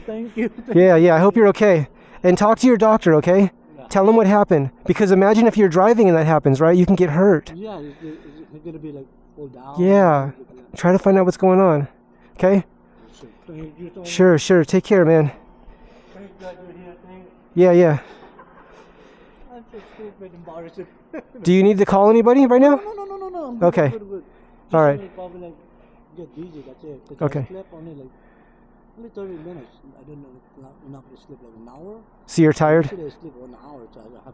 Thank you. Yeah, I hope you're okay. And talk to your doctor, okay? Yeah. Tell him what happened. Because imagine if you're driving and that happens, right? You can get hurt. Yeah, it's gonna be like fall down. Yeah. Try to find out what's going on. Okay? Thank you so much. Sure. Take care, man. Thank you that you're here. Thank Yeah. I'm so stupid, embarrassing. Do you need to call anybody right now? No. I'm Okay. Good. Just All right. only probably like get dizzy. That's it. 'Cause Okay. I slept only 30 minutes. I don't know enough to sleep like an hour. So you're tired? Usually I sleep 1 hour, so I have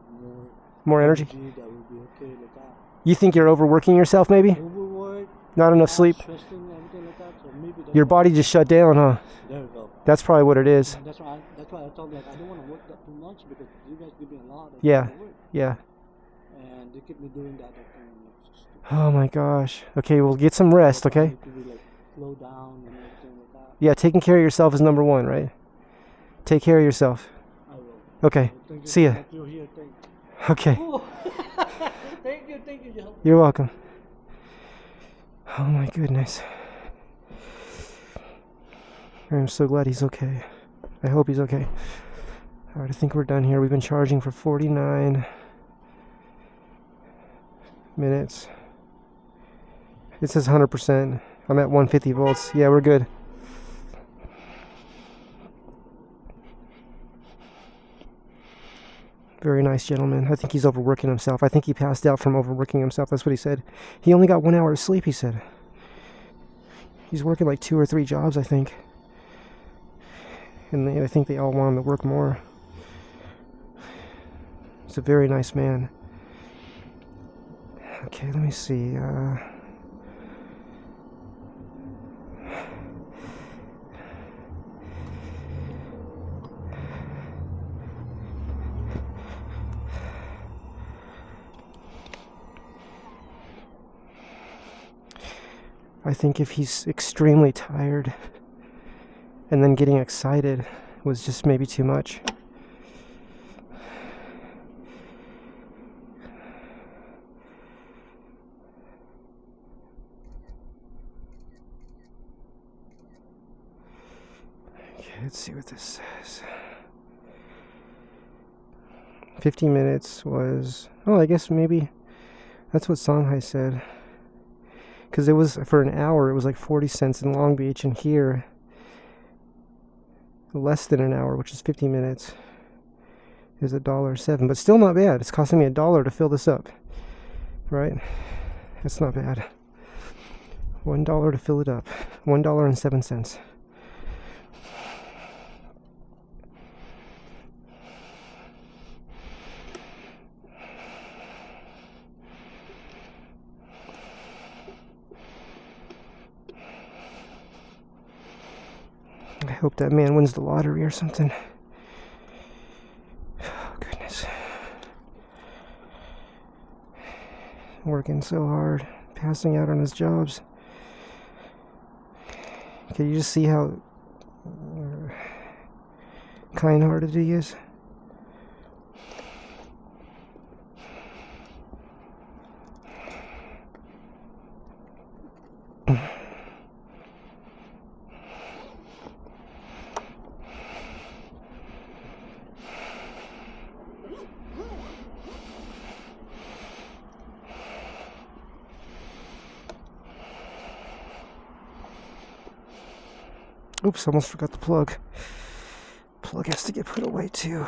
More energy? That would be okay like that. You think you're overworking yourself maybe? Overwork, Not enough sleep? stressing, everything like that. So maybe that's Your why- body just shut down, huh? There we go. That's probably what it is. And that's why I told them, like I don't want to work that too much because you guys give me a lot of Yeah. work, Yeah. and they keep me doing that. Oh my gosh. Okay, well get some rest, okay? To be like slow down and everything like that. Yeah, taking care of yourself is number one, right? Take care of yourself. I will. Okay. Thank you See so ya. much. You're here. Thank you. Okay. Oh. Thank you. You helped me. You're welcome. Oh my goodness. I'm so glad he's okay. I hope he's okay. Alright, I think we're done here. We've been charging for 49 minutes. It says 100%. I'm at 150 volts. Yeah, we're good. Very nice gentleman. I think he's overworking himself. I think he passed out from overworking himself. That's what he said. He only got 1 hour of sleep, he said. He's working like 2 or 3 jobs, I think. And I think they all want him to work more. He's a very nice man. Okay, let me see. I think if he's extremely tired and then getting excited was just maybe too much. Okay, let's see what this says. 50 minutes was, oh, I guess maybe that's what Songhai said. Because it was, for an hour, it was like 40 cents in Long Beach, and here, less than an hour, which is 50 minutes, is $1.07. But still not bad. It's costing me $1 to fill this up. Right? That's not bad. $1 to fill it up. $1.07. Hope that man wins the lottery or something. Oh, goodness. Working so hard, passing out on his jobs. Can you just see how kind-hearted he is? Oops, almost forgot the plug. Plug has to get put away too.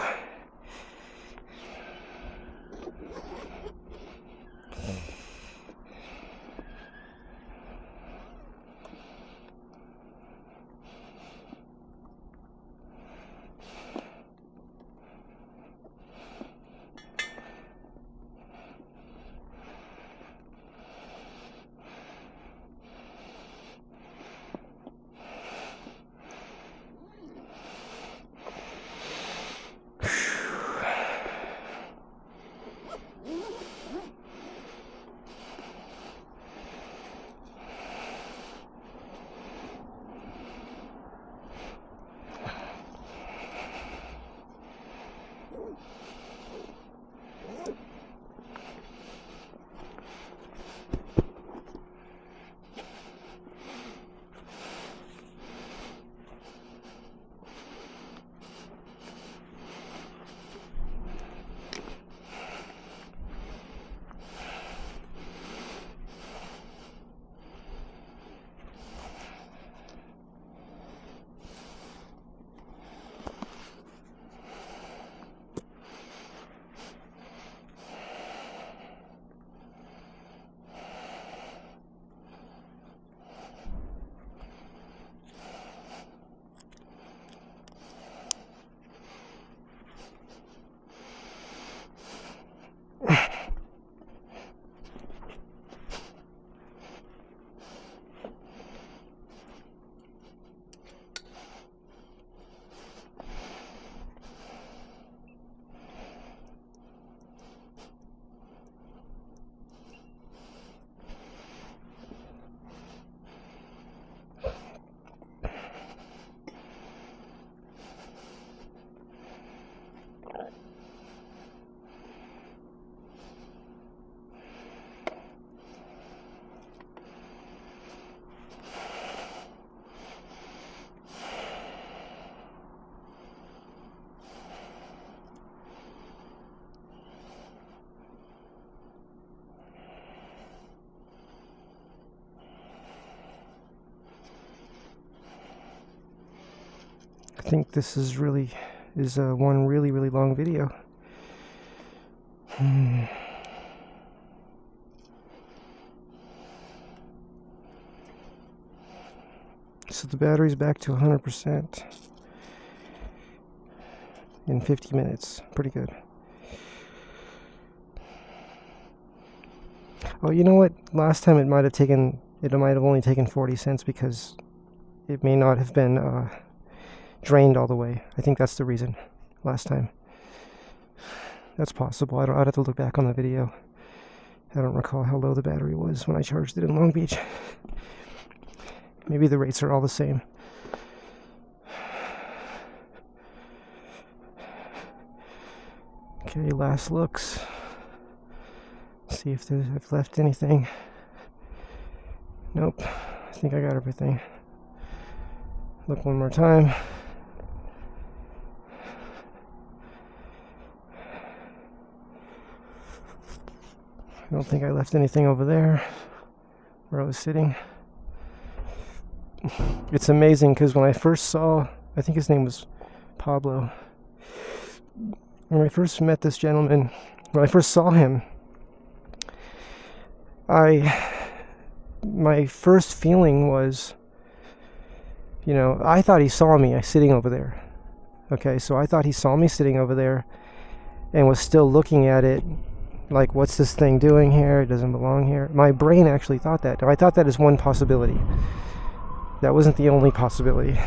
I think this is one really long video. So the battery's back to 100% in 50 minutes. Pretty good. Oh, you know what? Last time it might have only taken 40 cents because it may not have been drained all the way. I think that's the reason last time. That's possible. I'd have to look back on the video. I don't recall how low the battery was when I charged it in Long Beach. Maybe the rates are all the same. Okay, last looks. See if I've left anything. Nope. I think I got everything. Look one more time. I don't think I left anything over there where I was sitting. It's amazing because when I first saw, I think his name was Pablo. When I first met this gentleman, when I first saw him, my first feeling was, I thought he saw me sitting over there. Okay, so I thought he saw me sitting over there and was still looking at it like, what's this thing doing here? It doesn't belong here. My brain actually thought that. Now, I thought that is one possibility. That wasn't the only possibility.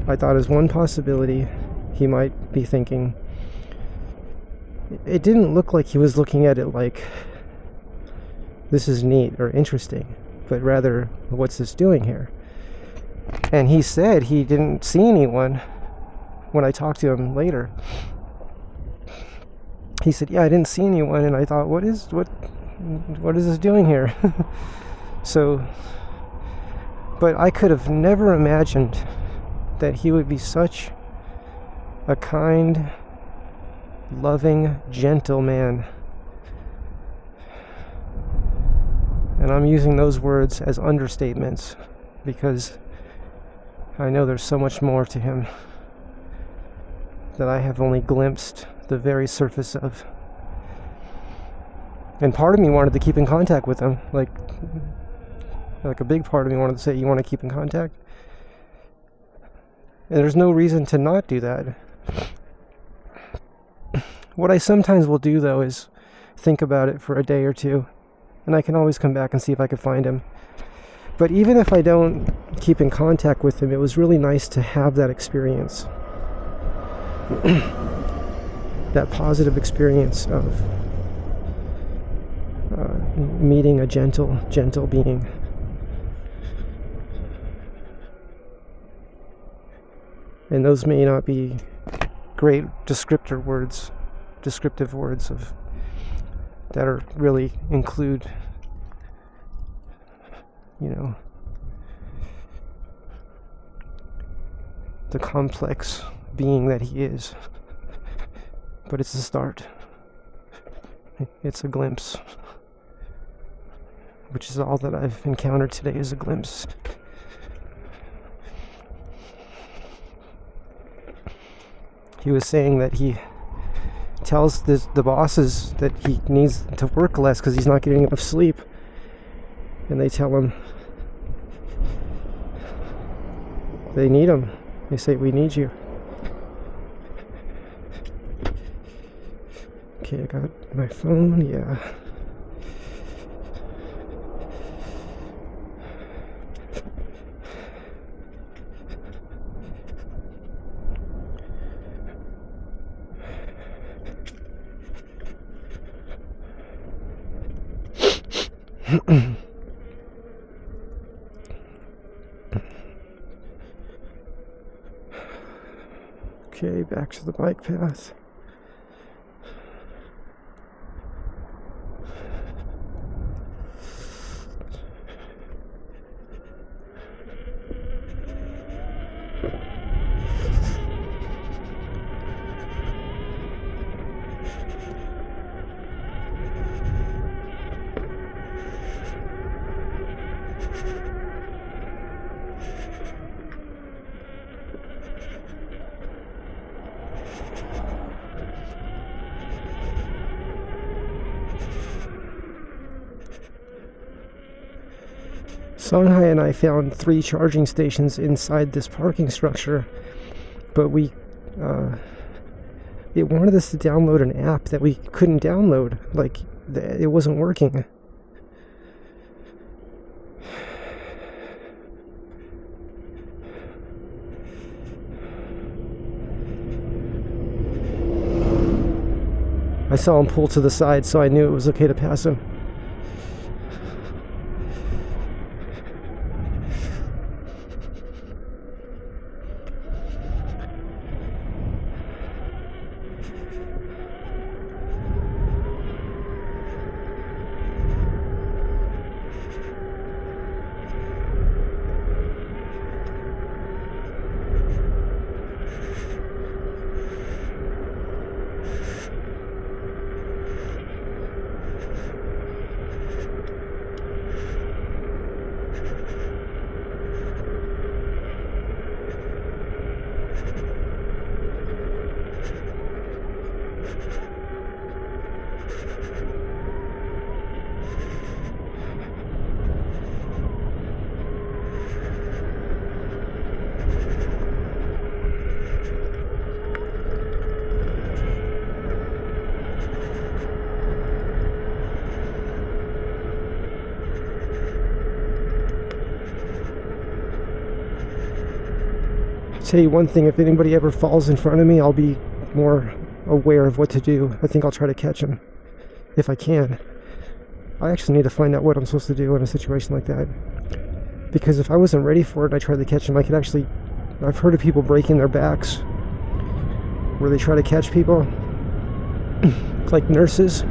I thought as one possibility he might be thinking, it didn't look like he was looking at it like, this is neat or interesting, but rather, what's this doing here? And he said he didn't see anyone when I talked to him later. He said, yeah, I didn't see anyone, and I thought, what is this doing here? So, but I could have never imagined that he would be such a kind, loving, gentle man. And I'm using those words as understatements because I know there's so much more to him that I have only glimpsed the very surface of. And part of me wanted to keep in contact with him, like a big part of me wanted to say, you want to keep in contact? And there's no reason to not do that. What I sometimes will do, though, is think about it for a day or two, and I can always come back and see if I could find him. But even if I don't keep in contact with him, it was really nice to have that experience. That positive experience of meeting a gentle being. And those may not be great descriptive words of that are really include, the complex being that he is. But it's a start. It's a glimpse. Which is all that I've encountered today, is a glimpse. He was saying that he tells the bosses that he needs to work less because he's not getting enough sleep. And they tell him, they need him. They say, we need you. Okay, I got my phone, yeah. Okay, back to the bike path. Songhai and I found 3 charging stations inside this parking structure, but it wanted us to download an app that we couldn't download. Like, it wasn't working. I saw him pull to the side, so I knew it was okay to pass him. tell you one thing, if anybody ever falls in front of me, I'll be more aware of what to do. I think I'll try to catch them if I can. I actually need to find out what I'm supposed to do in a situation like that, because if I wasn't ready for it and I tried to catch them, I could actually, I've heard of people breaking their backs where they try to catch people. Like nurses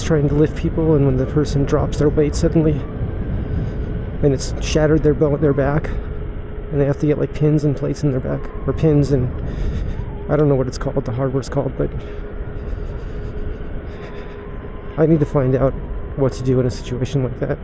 trying to lift people, and when the person drops their weight suddenly and it's shattered their back, and they have to get like pins and plates in their back, or pins, and I don't know what it's called, the hardware's called, but I need to find out what to do in a situation like that.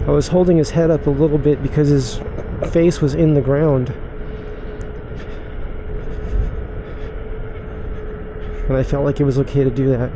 I was holding his head up a little bit because his face was in the ground, and I felt like it was okay to do that.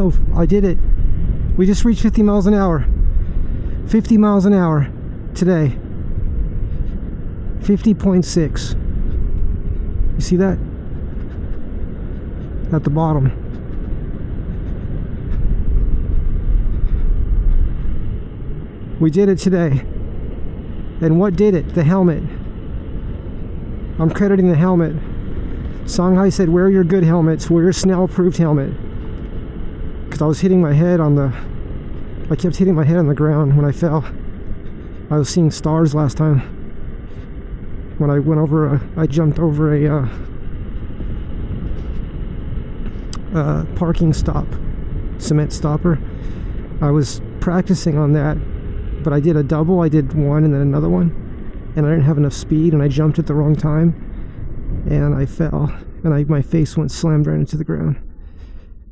Oh, I did it. We just reached 50 miles an hour. 50 miles an hour today. 50.6. You see that? At the bottom. We did it today. And what did it? The helmet. I'm crediting the helmet. Songhai said, wear your good helmets. Wear your Snell-approved helmet. Because I was hitting my head on the... I kept hitting my head on the ground when I fell. I was seeing stars last time. When I went over I jumped over a parking stop. Cement stopper. I was practicing on that. But I did a double. I did one and then another one. And I didn't have enough speed and I jumped at the wrong time. And I fell. And my face went slammed right into the ground.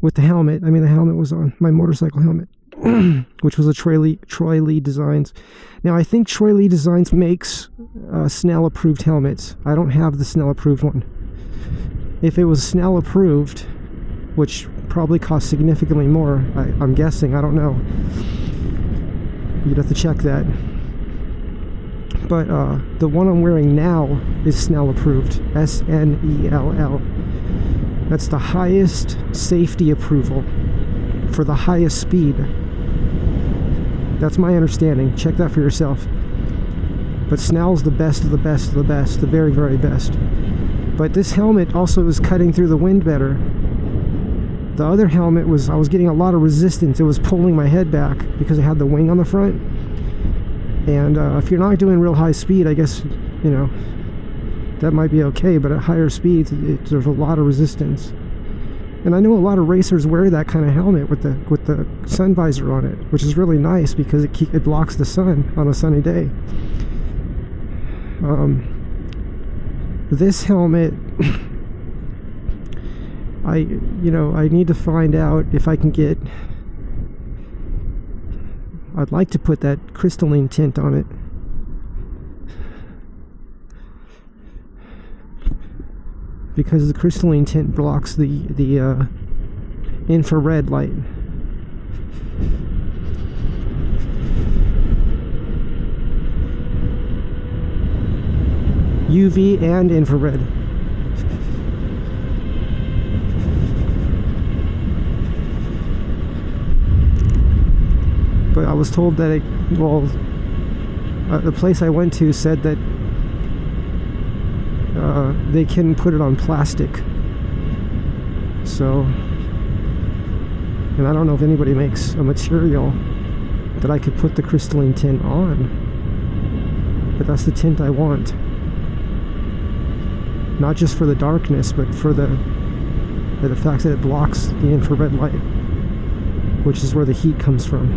With the helmet. I mean, the helmet was on. My motorcycle helmet. Which was a Troy Lee Designs. Now, I think Troy Lee Designs makes Snell-approved helmets. I don't have the Snell-approved one. If it was Snell-approved, which probably costs significantly more, I'm guessing. I don't know. You'd have to check that. But the one I'm wearing now is Snell-approved. SNELL. That's the highest safety approval for the highest speed. That's my understanding. Check that for yourself. But Snell's the best of the best of the best. The very, very best. But this helmet also is cutting through the wind better. The other helmet I was getting a lot of resistance. It was pulling my head back because it had the wing on the front. And if you're not doing real high speed, I guess, you know, that might be okay. But at higher speeds, there's a lot of resistance. And I know a lot of racers wear that kind of helmet with the sun visor on it, which is really nice because it blocks the sun on a sunny day. This helmet, I need to find out if I can get. I'd like to put that crystalline tint on it. Because the crystalline tint blocks the infrared light. UV and infrared. But I was told that the place I went to said that they can put it on plastic. So, and I don't know if anybody makes a material that I could put the crystalline tint on. But that's the tint I want. Not just for the darkness, but for the fact that it blocks the infrared light, which is where the heat comes from.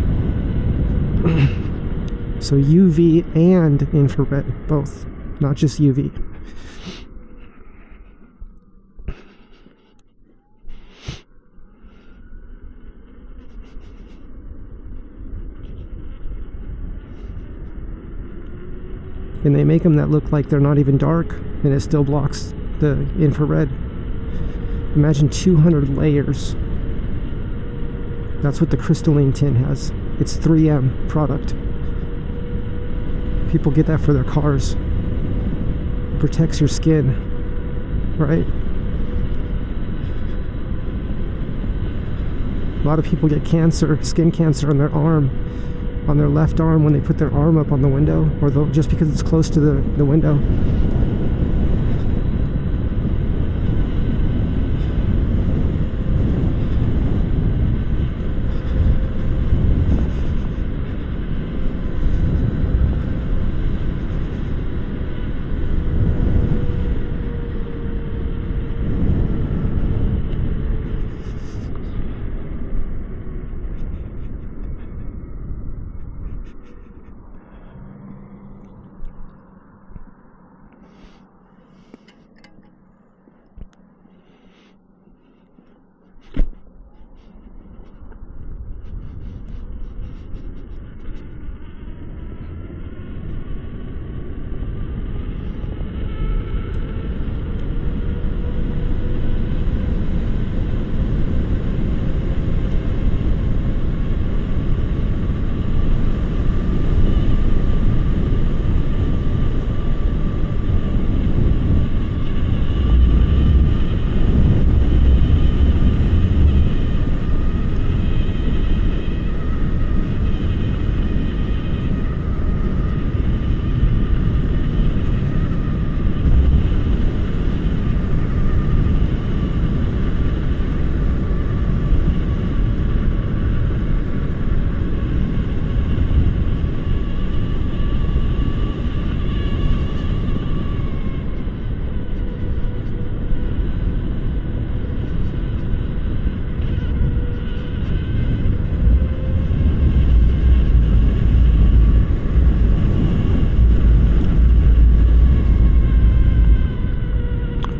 So UV and infrared, both, not just UV. And they make them that look like they're not even dark, and it still blocks the infrared. Imagine 200 layers. That's what the crystalline tint has. It's 3M product. People get that for their cars. It protects your skin, right? A lot of people get cancer, skin cancer on their arm, on their left arm when they put their arm up on the window, or just because it's close to the window.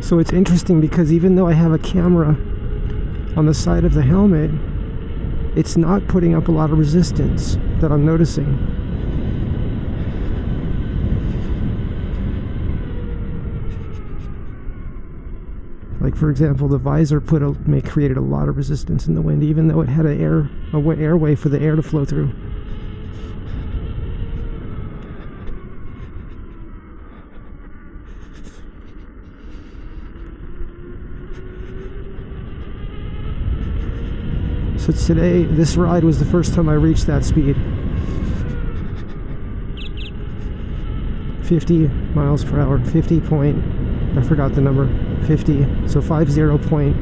So it's interesting because even though I have a camera on the side of the helmet, it's not putting up a lot of resistance that I'm noticing. Like, for example, the visor created a lot of resistance in the wind, even though it had an airway for the air to flow through. So today, this ride was the first time I reached that speed. 50 miles per hour, 50 point, I forgot the number, 50, so 50 point,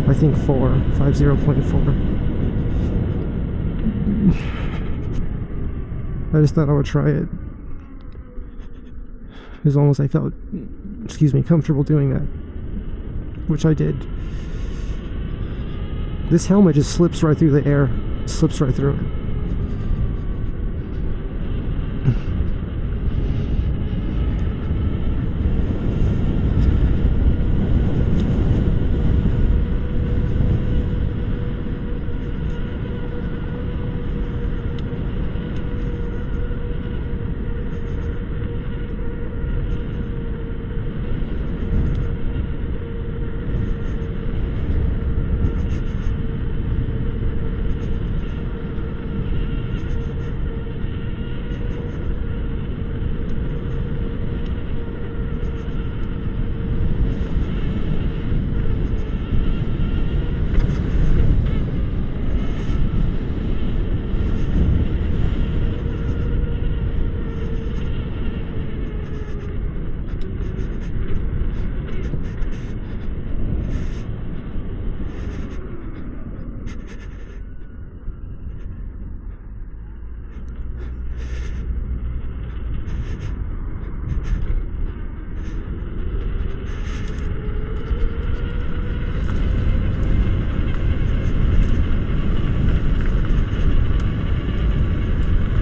I think 50.4. I just thought I would try it. As long as I felt, comfortable doing that, which I did. This helmet just slips right through the air, slips right through it.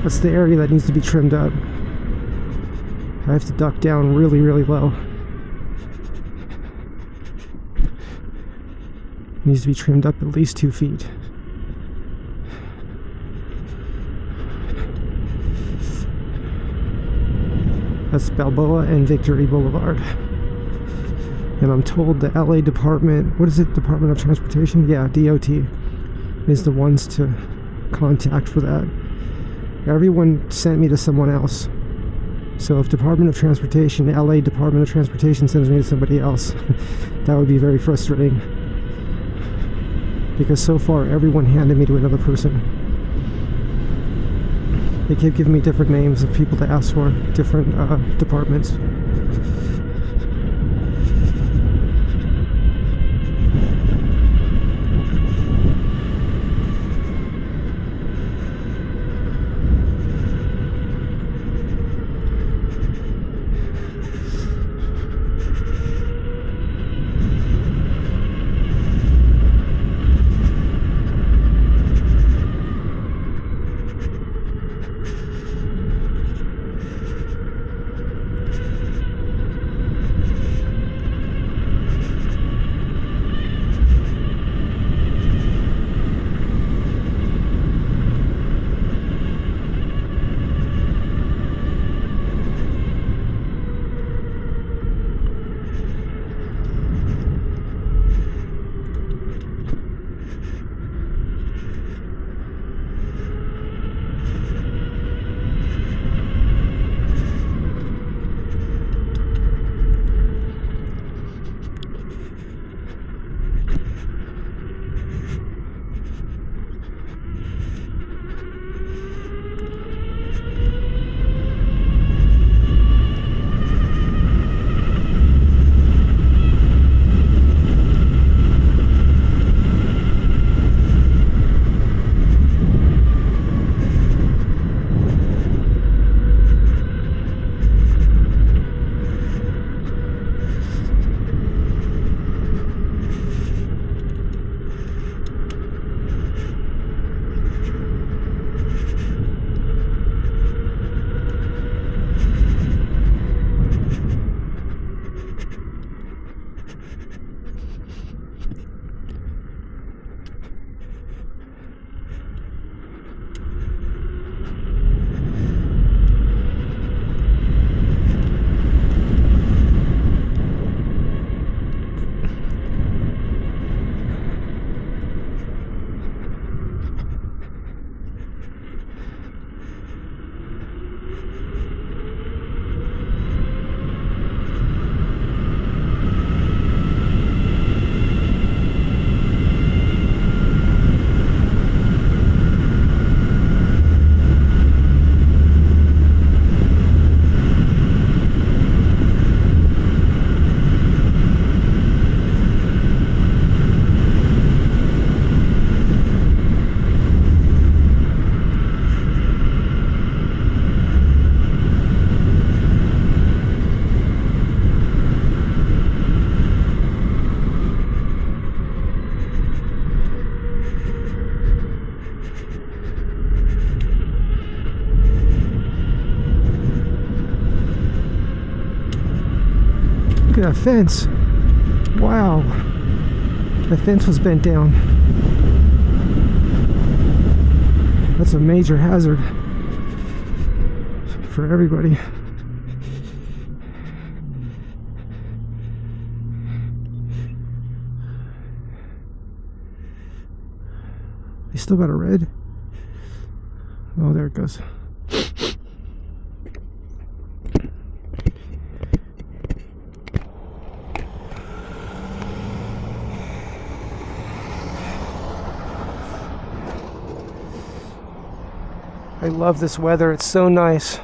That's the area that needs to be trimmed up. I have to duck down really, really low. It needs to be trimmed up at least 2 feet. That's Balboa and Victory Boulevard. And I'm told the LA Department, what is it, Department of Transportation? Yeah, DOT is the ones to contact for that. Everyone sent me to someone else. So if Department of Transportation, LA Department of Transportation sends me to somebody else, that would be very frustrating. Because so far everyone handed me to another person. They keep giving me different names of people to ask for, different departments. Look at that fence. Wow. The fence was bent down. That's a major hazard for everybody. They still got a red? Oh, there it goes. I love this weather. It's so nice.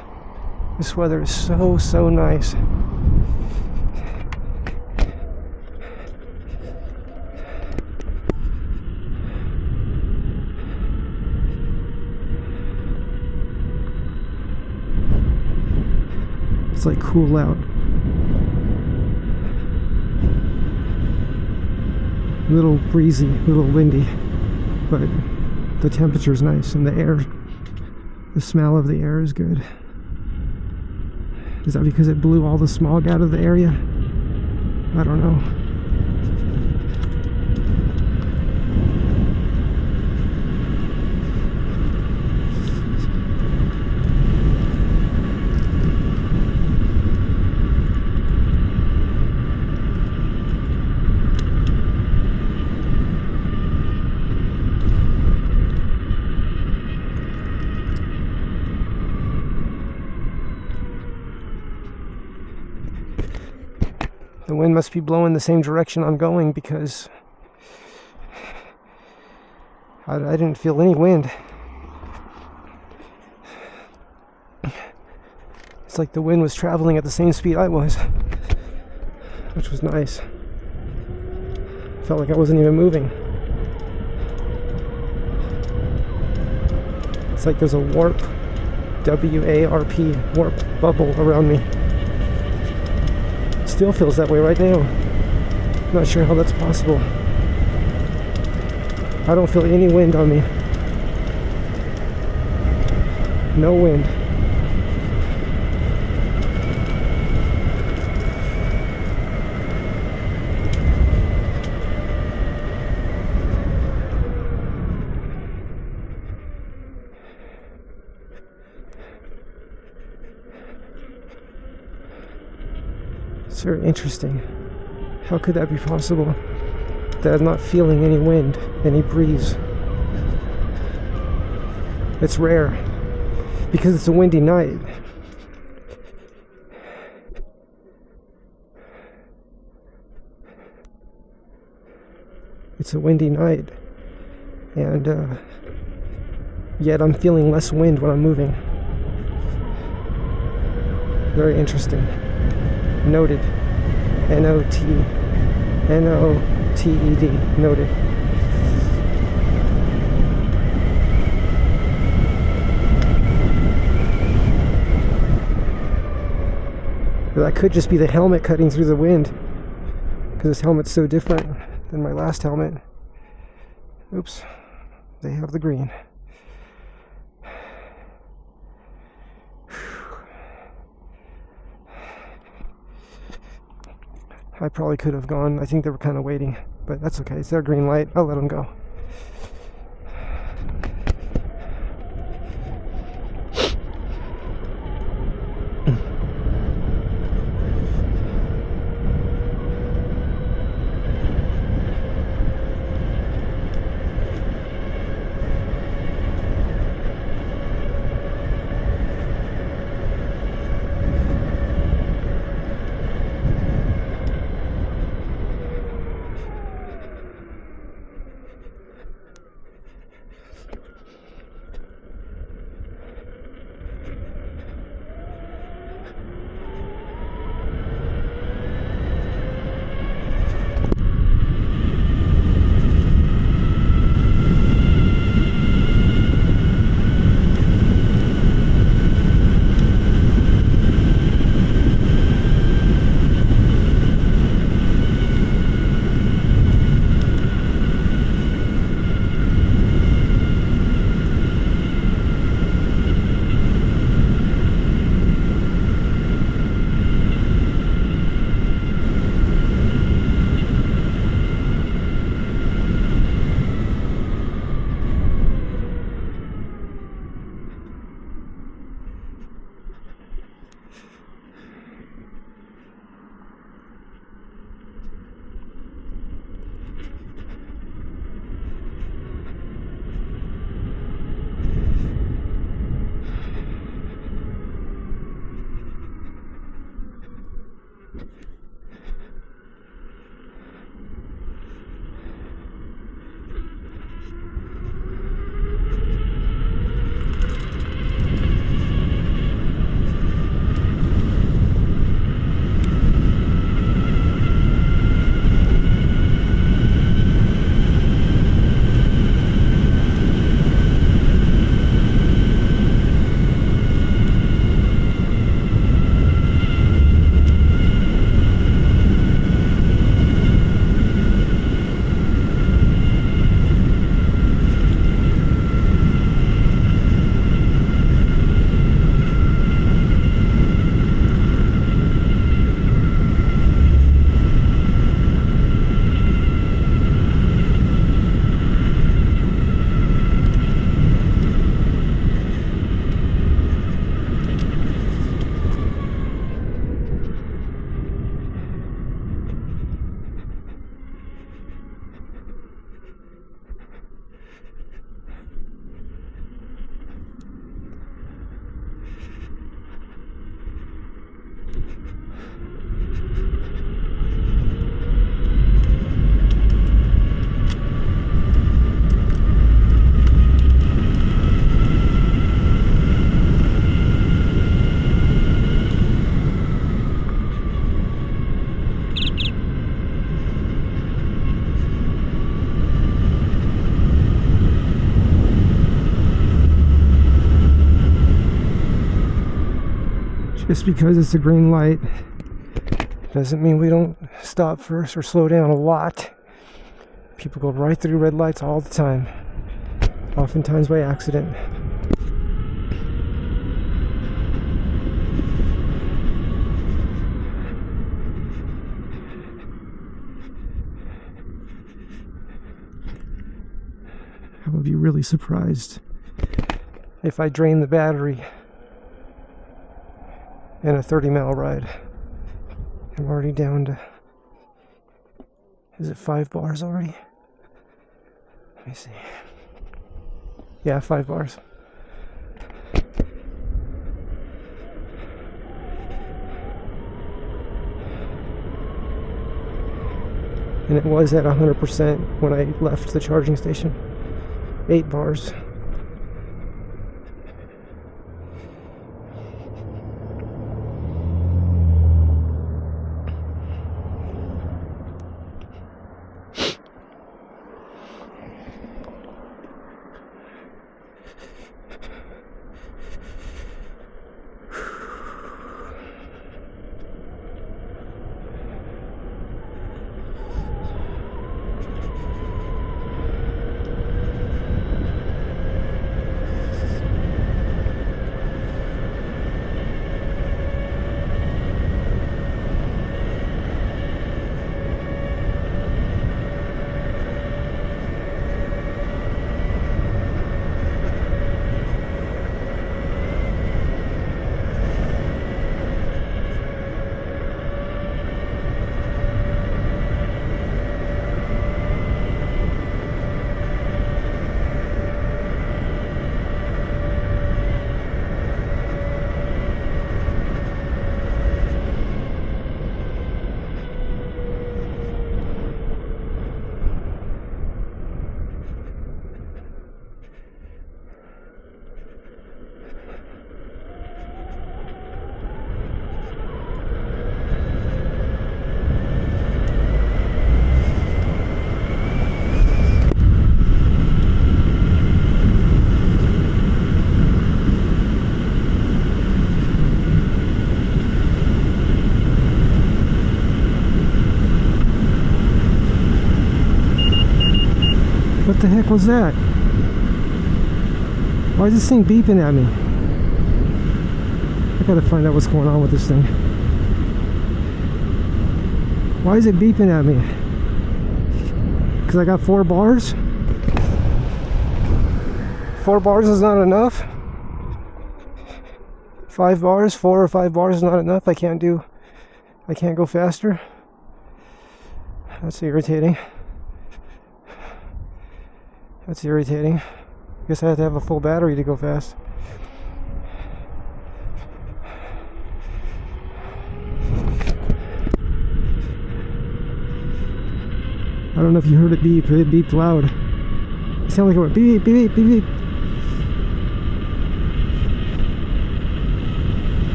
This weather is so nice. It's like cool out. A little breezy, a little windy, but the temperature's nice and the air, the smell of the air is good. Is that because it blew all the smog out of the area? I don't know. The wind must be blowing the same direction I'm going because I didn't feel any wind. It's like the wind was traveling at the same speed I was, which was nice. Felt like I wasn't even moving. It's like there's a warp, W-A-R-P, warp bubble around me. Still feels that way right now. Not sure how that's possible. I don't feel any wind on me. No wind. It's very interesting. How could that be possible? That I'm not feeling any wind, any breeze. It's rare because it's a windy night. It's a windy night, and yet I'm feeling less wind when I'm moving. Very interesting. Noted. N-O-T-E-D. Noted. But that could just be the helmet cutting through the wind, because this helmet's so different than my last helmet. Oops. They have the green. I probably could have gone. I think they were kind of waiting, but that's okay. It's their green light. I'll let them go. Just because it's a green light doesn't mean we don't stop first or slow down a lot. People go right through red lights all the time, oftentimes by accident. I would be really surprised if I drain the battery in a 30-mile ride. I'm already down to, is it 5 bars already? Let me see. Yeah, 5 bars. And it was at 100% when I left the charging station. 8 bars. What the heck was that? Why is this thing beeping at me? I gotta find out what's going on with this thing. Why is it beeping at me? Because I got 4 bars? 4 bars is not enough? 5 bars, 4 or 5 bars is not enough? I can't go faster? That's irritating. That's irritating. Guess I have to have a full battery to go fast. I don't know if you heard it beep, but it beeped loud. It sounded like it went beep, beep, beep, beep, beep.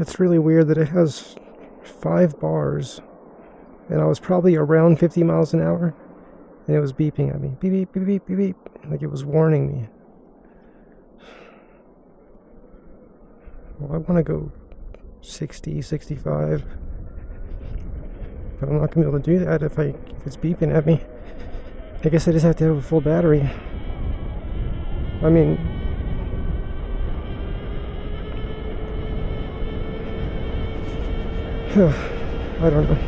It's really weird that it has 5 bars, and I was probably around 50 miles an hour, and it was beeping at me. Beep, beep, beep, beep, beep, beep. Like it was warning me. Well, I want to go 60, 65. But I'm not going to be able to do that if it's beeping at me. I guess I just have to have a full battery. I mean... I don't know.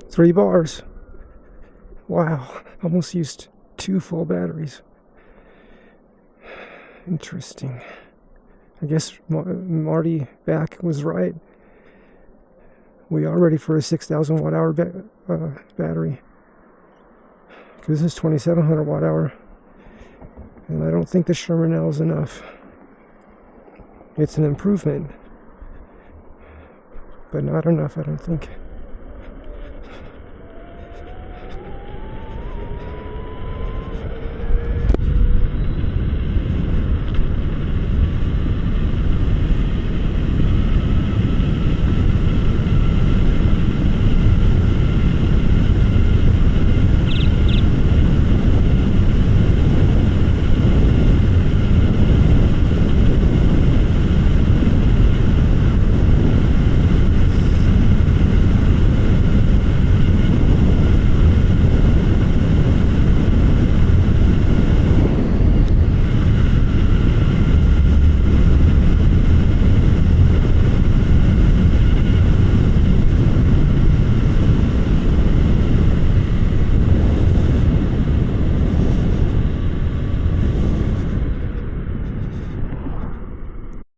3 bars. Wow, almost used 2 full batteries. Interesting. I guess Marty back was right. We are ready for a 6,000 watt hour battery. This is 2,700 watt hour. And I don't think the Sherman L is enough. It's an improvement, but not enough, I don't think.